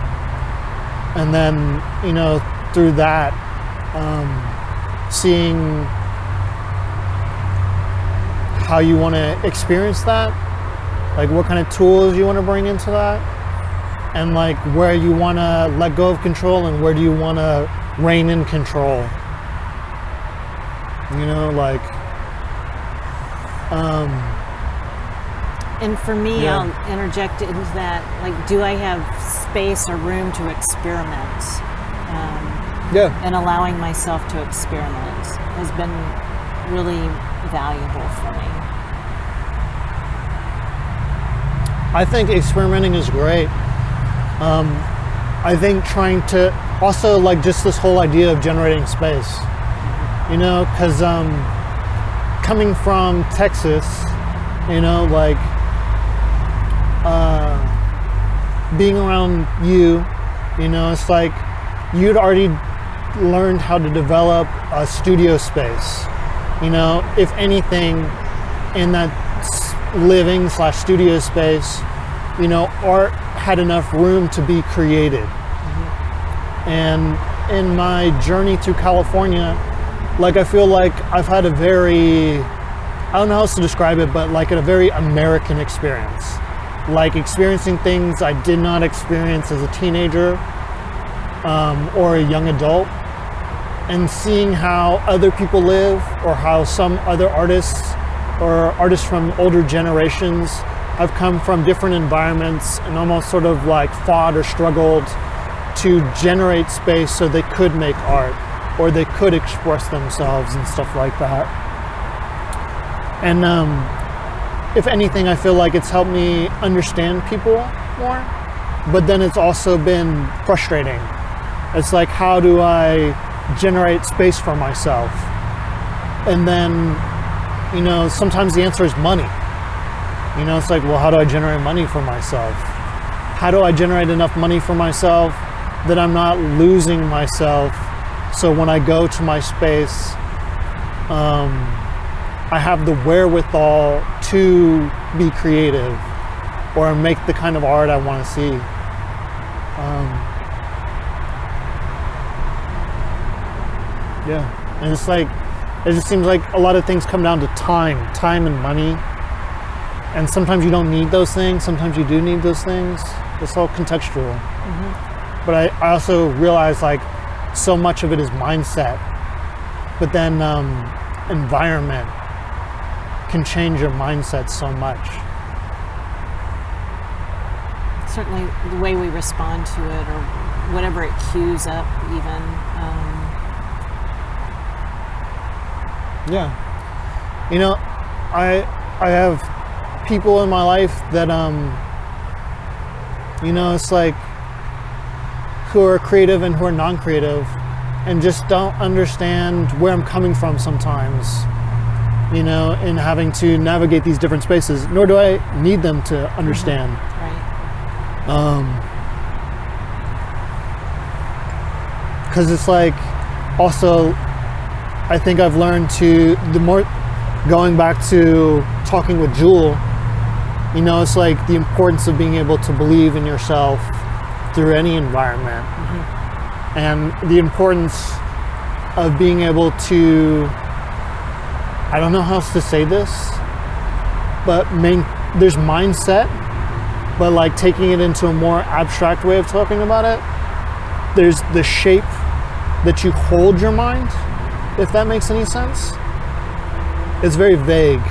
and then, you know, through that, seeing how you want to experience that, like what kind of tools you want to bring into that, and like where you want to let go of control and where do you want to rein in control, you know, like and for me, yeah. I'll interject into that, like, do I have space or room to experiment? And allowing myself to experiment has been really valuable for me. I think experimenting is great. I think trying to also, like, just this whole idea of generating space, you know, because coming from Texas, you know, like being around you know, it's like you'd already learned how to develop a studio space, you know, if anything, in that living / studio space, you know, art had enough room to be created. And in my journey through California, like, I feel like I've had a very, I don't know how else to describe it, but like a very American experience, like experiencing things I did not experience as a teenager or a young adult, and seeing how other people live, or how some other artists or artists from older generations have come from different environments and almost sort of like fought or struggled to generate space so they could make art or they could express themselves and stuff like that. And if anything, I feel like it's helped me understand people more, but then it's also been frustrating. It's like, how do I generate space for myself? And then, you know, sometimes the answer is money. You know, it's like, well, how do I generate money for myself? How do I generate enough money for myself that I'm not losing myself? So when I go to my space, I have the wherewithal to be creative or make the kind of art I want to see. Yeah, and it's like, it just seems like a lot of things come down to time and money. And sometimes you don't need those things, sometimes you do need those things. It's all contextual. But I also realize, like, so much of it is mindset. But then environment can change your mindset so much. Certainly the way we respond to it, or whatever it cues up even. Yeah. You know, I have people in my life that, you know, it's like, who are creative and who are non-creative, and just don't understand where I'm coming from sometimes, you know, in having to navigate these different spaces, nor do I need them to understand. Because it's like, also, I think I've learned to, the more, going back to talking with Jewel, you know, it's like the importance of being able to believe in yourself through any environment. And the importance of being able to, I don't know how else to say this, but there's mindset, but like taking it into a more abstract way of talking about it, there's the shape that you hold your mind, if that makes any sense. It's very vague,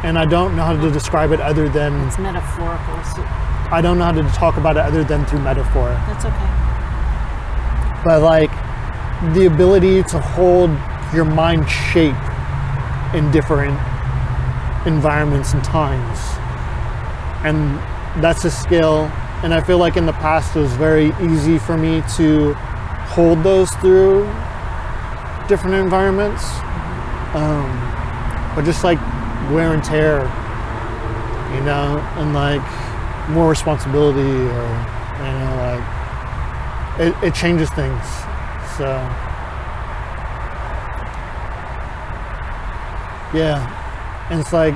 and I don't know how to describe it other than... It's metaphorical. So I don't know how to talk about it other than through metaphor. That's okay. But like, the ability to hold your mind shape in different environments and times. And that's a skill. And I feel like in the past it was very easy for me to hold those through different environments. But just like wear and tear, you know, and like more responsibility, or, you know, like it changes things. So yeah, and it's like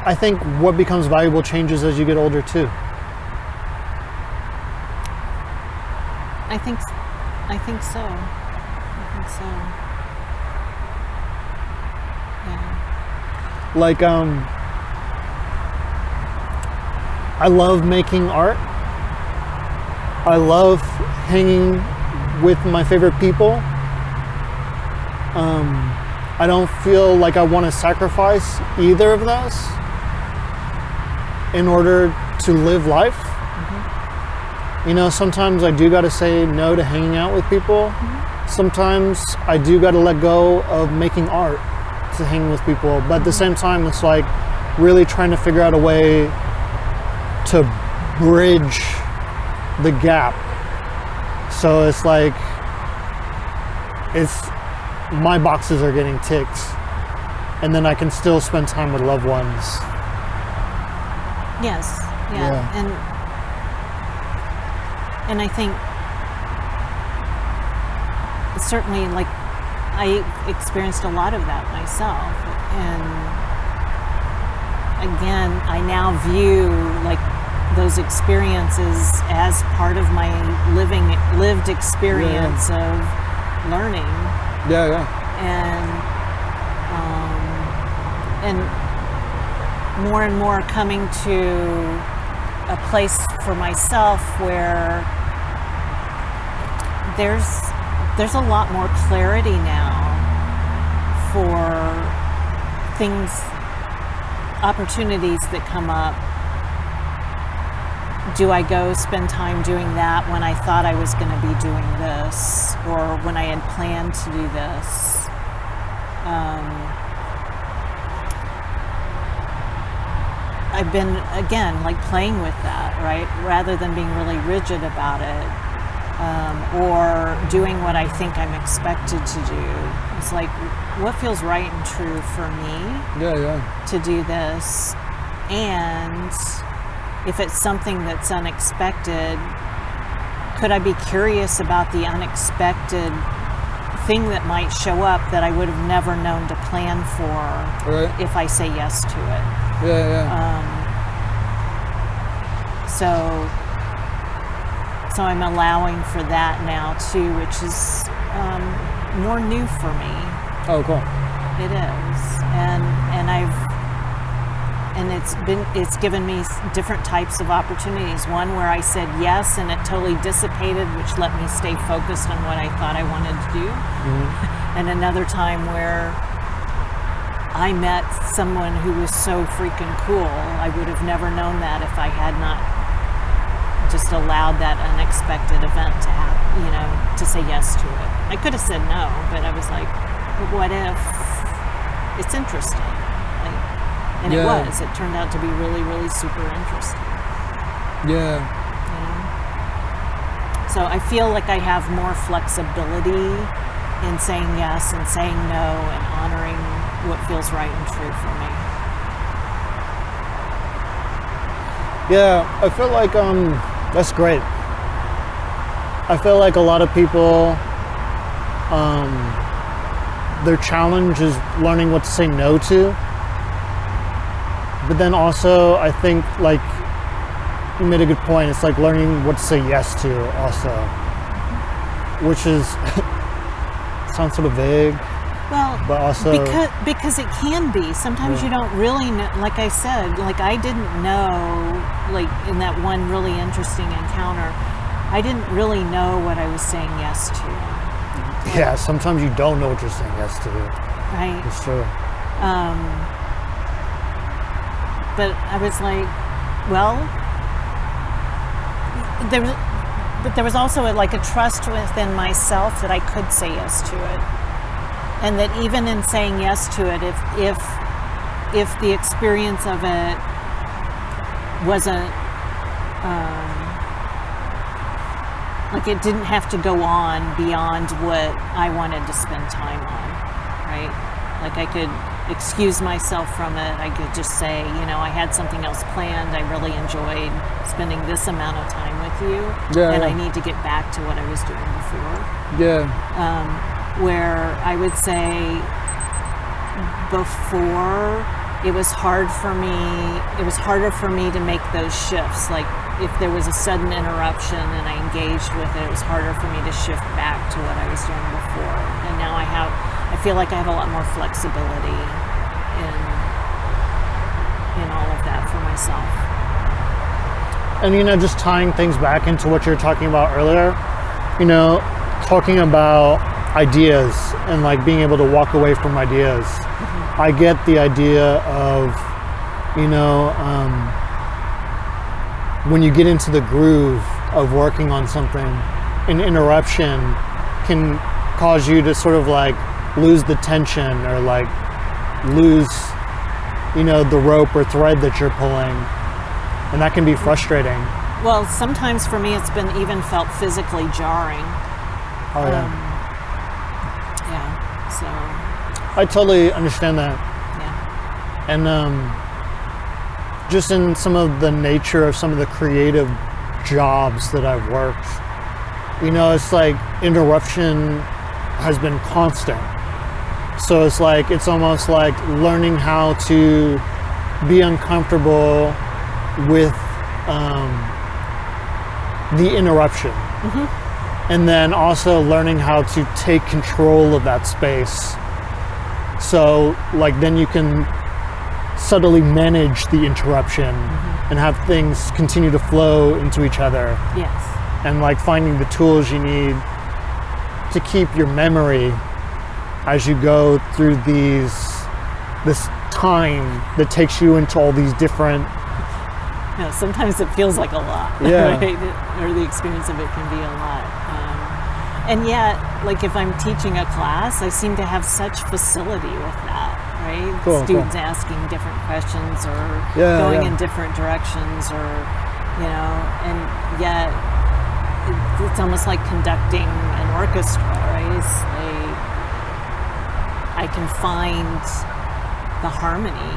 I think what becomes valuable changes as you get older too. I think so. Yeah. Like I love making art. I love hanging with my favorite people. I don't feel like I want to sacrifice either of those in order to live life. Mm-hmm. You know, sometimes I do got to say no to hanging out with people. Mm-hmm. Sometimes I do got to let go of making art to hang with people. But at the same time, it's like really trying to figure out a way to bridge the gap. So it's like, my boxes are getting ticked, and then I can still spend time with loved ones. Yes, yeah. And I think certainly, like, I experienced a lot of that myself, and again, I now view like those experiences as part of my lived experience of learning. Yeah. And more and more coming to a place for myself where there's a lot more clarity now for things, opportunities that come up. Do I go spend time doing that when I thought I was going to be doing this, or when I had planned to do this? I've been, again, like playing with that, right? Rather than being really rigid about it, or doing what I think I'm expected to do. It's like, what feels right and true for me to do this? And if it's something that's unexpected, could I be curious about the unexpected thing that might show up that I would have never known to plan for if I say yes to it? So I'm allowing for that now too, which is more new for me. Oh, cool. It is, and it's given me different types of opportunities. One where I said yes and it totally dissipated, which let me stay focused on what I thought I wanted to do. Mm-hmm. And another time where I met someone who was so freaking cool. I would have never known that if I had not just allowed that unexpected event to happen, you know, to say yes to it. I could have said no, but I was like, what if it's interesting? And it was. It turned out to be really, really super interesting. Yeah. You know? So I feel like I have more flexibility in saying yes and saying no and honoring what feels right and true for me. Yeah, I feel like that's great. I feel like a lot of people, their challenge is learning what to say no to. But then also, I think, like, you made a good point. It's like learning what to say yes to also, which is sounds sort of vague. Well, but also because it can be. Sometimes you don't really know. Like I said, like I didn't know, like in that one really interesting encounter, I didn't really know what I was saying yes to. Yeah, sometimes you don't know what you're saying yes to. Right. It's true. But I was like, well, but there was also like a trust within myself that I could say yes to it, and that even in saying yes to it, if the experience of it wasn't like it didn't have to go on beyond what I wanted to spend time on, right? Like I could excuse myself from it. I could just say, I had something else planned. I really enjoyed spending this amount of time with you, and I need to get back to what I was doing before. Yeah. Where I would say before, it was harder for me to make those shifts. Like if there was a sudden interruption and I engaged with it, it was harder for me to shift back to what I was doing before. And now I feel like I have a lot more flexibility in all of that for myself. And just tying things back into what you were talking about earlier, talking about ideas and like being able to walk away from ideas. Mm-hmm. I get the idea of, when you get into the groove of working on something, an interruption can cause you to sort of like lose the tension or like lose, the rope or thread that you're pulling. And that can be frustrating. Well, sometimes for me, it's been even felt physically jarring. Oh, yeah. So. I totally understand that. Yeah. And just in some of the nature of some of the creative jobs that I've worked, it's like interruption has been constant. So it's almost like learning how to be uncomfortable with the interruption. Mm-hmm. And then also learning how to take control of that space. So like then you can subtly manage the interruption, mm-hmm. and have things continue to flow into each other. Yes. And like finding the tools you need to keep your memory as you go through this time that takes you into all these different. Sometimes it feels like a lot. Yeah. Right? Or the experience of it can be a lot. And yet, like if I'm teaching a class, I seem to have such facility with that, right? Cool, Students cool. asking different questions or going in different directions or, and yet it's almost like conducting an orchestra, right? It's like I can find the harmony.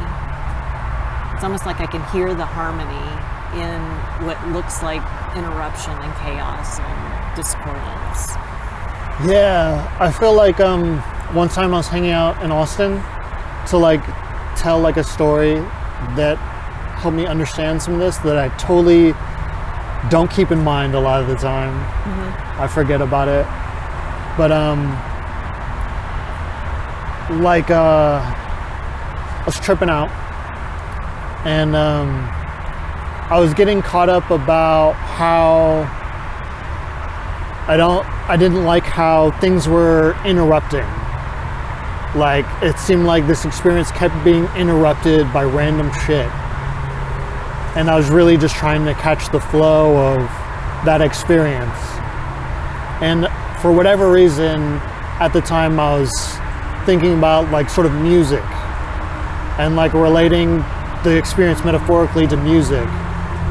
It's almost like I can hear the harmony in what looks like interruption and chaos and discordance. Yeah, I feel like one time I was hanging out in Austin to like tell like a story that helped me understand some of this that I totally don't keep in mind a lot of the time. Mm-hmm. I forget about it. But I was tripping out and I was getting caught up about how I didn't like how things were interrupting. Like it seemed like this experience kept being interrupted by random shit. And I was really just trying to catch the flow of that experience. And for whatever reason, at the time I was thinking about like sort of music and like relating the experience metaphorically to music.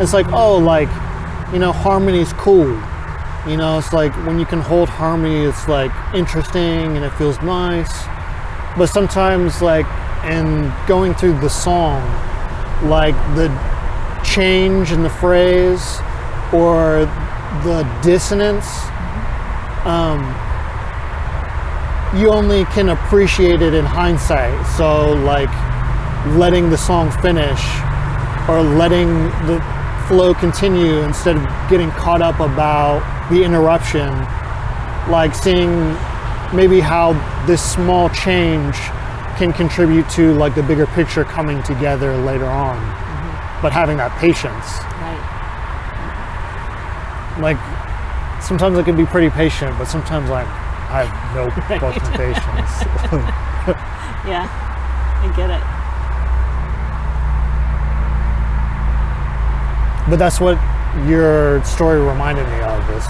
It's like, oh, like, harmony's cool. It's like when you can hold harmony, it's like interesting and it feels nice. But sometimes like in going through the song, like the change in the phrase or the dissonance, you only can appreciate it in hindsight. So like letting the song finish or letting the flow continue instead of getting caught up about the interruption, like seeing maybe how this small change can contribute to like the bigger picture coming together later on. Mm-hmm. But having that patience. Right. Like sometimes I can be pretty patient, but sometimes like I have no fucking patience. Yeah, I get it. But that's what your story reminded me of. It's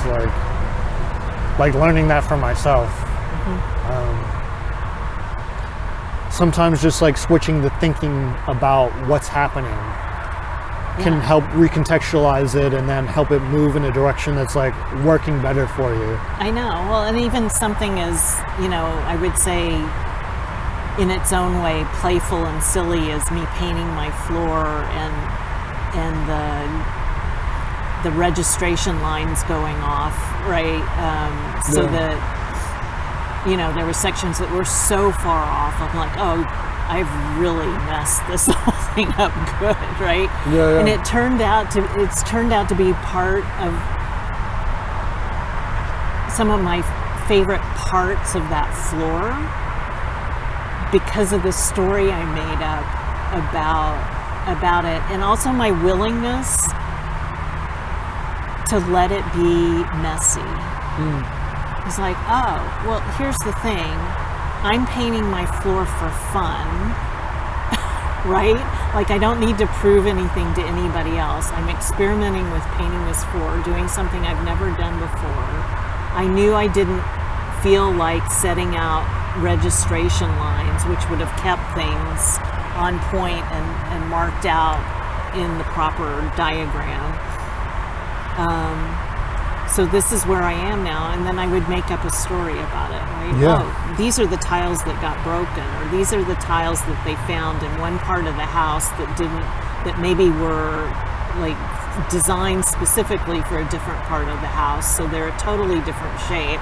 like learning that for myself. Sometimes just like switching the thinking about what's happening can help recontextualize it and then help it move in a direction that's like working better for you. I know. Well, and even something as, I would say in its own way, playful and silly as me painting my floor and the registration lines going off, right? So that, there were sections that were so far off. I'm like, oh, I've really messed this whole thing up good, right? Yeah. And it's turned out to be part of some of my favorite parts of that floor because of the story I made up about it, and also my willingness to let it be messy. It's like, oh, well, here's the thing. I'm painting my floor for fun, right? Like, I don't need to prove anything to anybody else. I'm experimenting with painting this floor, doing something I've never done before. I knew I didn't feel like setting out registration lines, which would have kept things on point and marked out in the proper diagram. So this is where I am now, and then I would make up a story about it, right? Yeah. Oh, these are the tiles that got broken, or these are the tiles that they found in one part of the house that maybe were like designed specifically for a different part of the house, so they're a totally different shape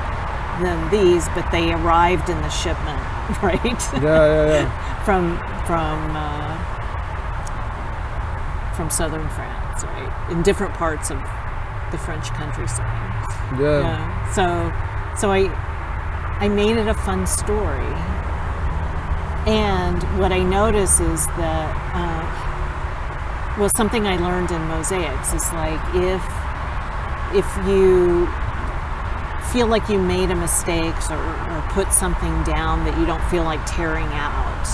than these, but they arrived in the shipment, right? Yeah. From southern France, right? In different parts of the French countryside. Yeah. So I made it a fun story, and what I notice is that something I learned in Mosaics is like if you feel like you made a mistake or put something down that you don't feel like tearing out,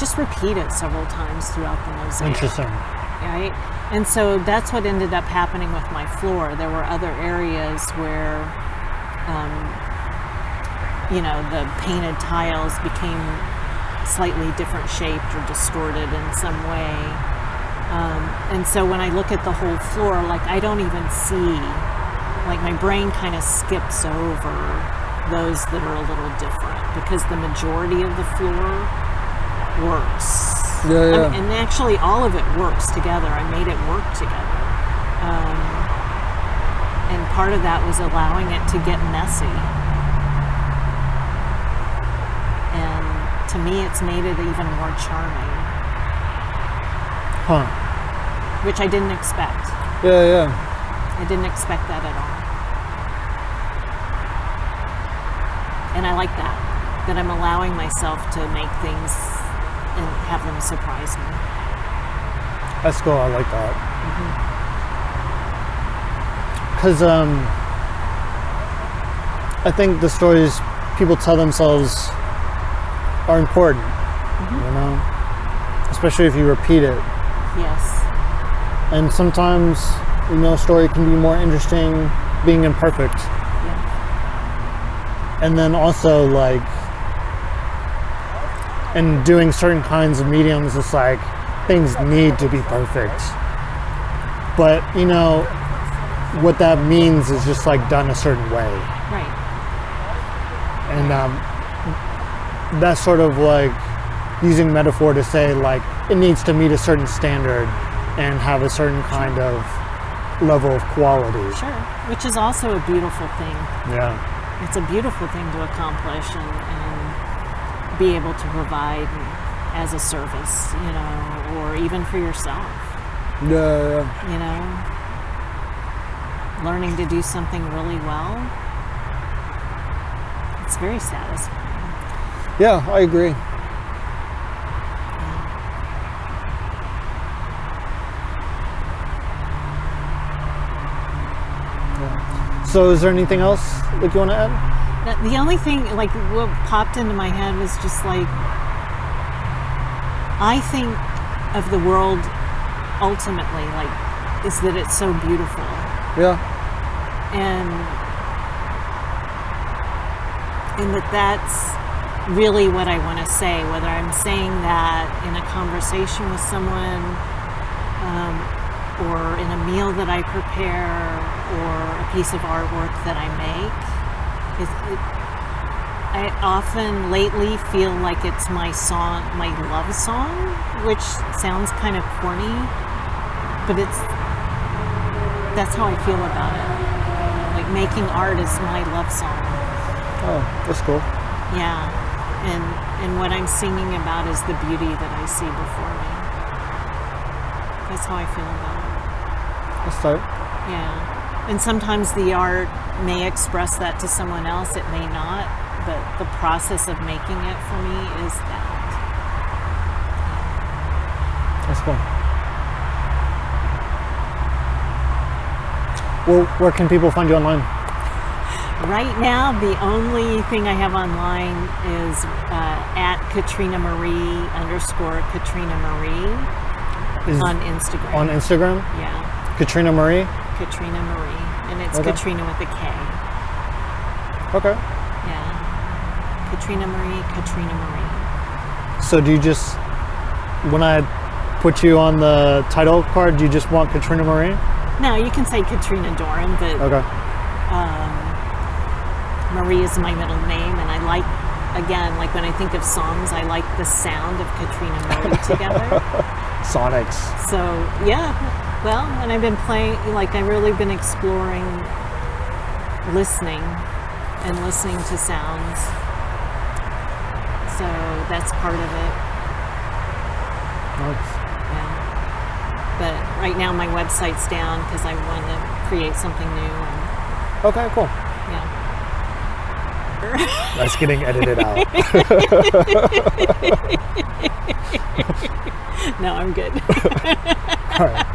just repeat it several times throughout the mosaic. Interesting. Right? And so that's what ended up happening with my floor. There were other areas where, the painted tiles became slightly different shaped or distorted in some way. And so when I look at the whole floor, like I don't even see, like my brain kind of skips over those that are a little different because the majority of the floor works. Yeah. And actually all of it works together. I made it work together. And part of that was allowing it to get messy. And to me, it's made it even more charming. Huh. Which I didn't expect. Yeah. I didn't expect that at all. And I like that I'm allowing myself to make things and have them surprise me. That's cool. I like that. Because I think the stories people tell themselves are important, especially if you repeat it. Yes. And sometimes, a story can be more interesting being imperfect. Yeah. And then also, like, in doing certain kinds of mediums, it's like things need to be perfect. But, what that means is just like done a certain way. Right. And that's sort of like using metaphor to say like it needs to meet a certain standard and have a certain kind of level of quality. Sure. Which is also a beautiful thing. Yeah. It's a beautiful thing to accomplish and be able to provide as a service, or even for yourself. Yeah. Learning to do something really well. It's very satisfying. Yeah, I agree. So is there anything else that you want to add? The only thing, like, what popped into my head was just like, I think of the world ultimately, like, is that it's so beautiful. Yeah. And that's really what I want to say, whether I'm saying that in a conversation with someone, or in a meal that I prepare, or a piece of artwork that I make. I often lately feel like it's my song, my love song, which sounds kind of corny, but that's how I feel about it. Like making art is my love song. Oh, that's cool. Yeah, and what I'm singing about is the beauty that I see before me. That's how I feel about it. That's dope. Yeah, and sometimes the art may express that to someone else, it may not, but the process of making it for me is that. That's cool. Well, where can people find you online? Right now, the only thing I have online is at Katrina Marie _Katrina Marie on Instagram. On Instagram? Yeah. Katrina Marie? Katrina Marie. And it's Okay. Katrina with a K. Okay. Yeah. Katrina Marie. So do you just, when I put you on the title card, do you just want Katrina Marie? No, you can say Katrina Doran, but Okay. Marie is my middle name, and I like, again, like when I think of songs, I like the sound of Katrina Marie together. Sonics. So, yeah, well, and I've been playing, like I've really been exploring listening to sounds. So that's part of it. Nice. Yeah. But right now my website's down because I want to create something new. And, Okay, cool. yeah. That's getting edited out. No, I'm good. All right.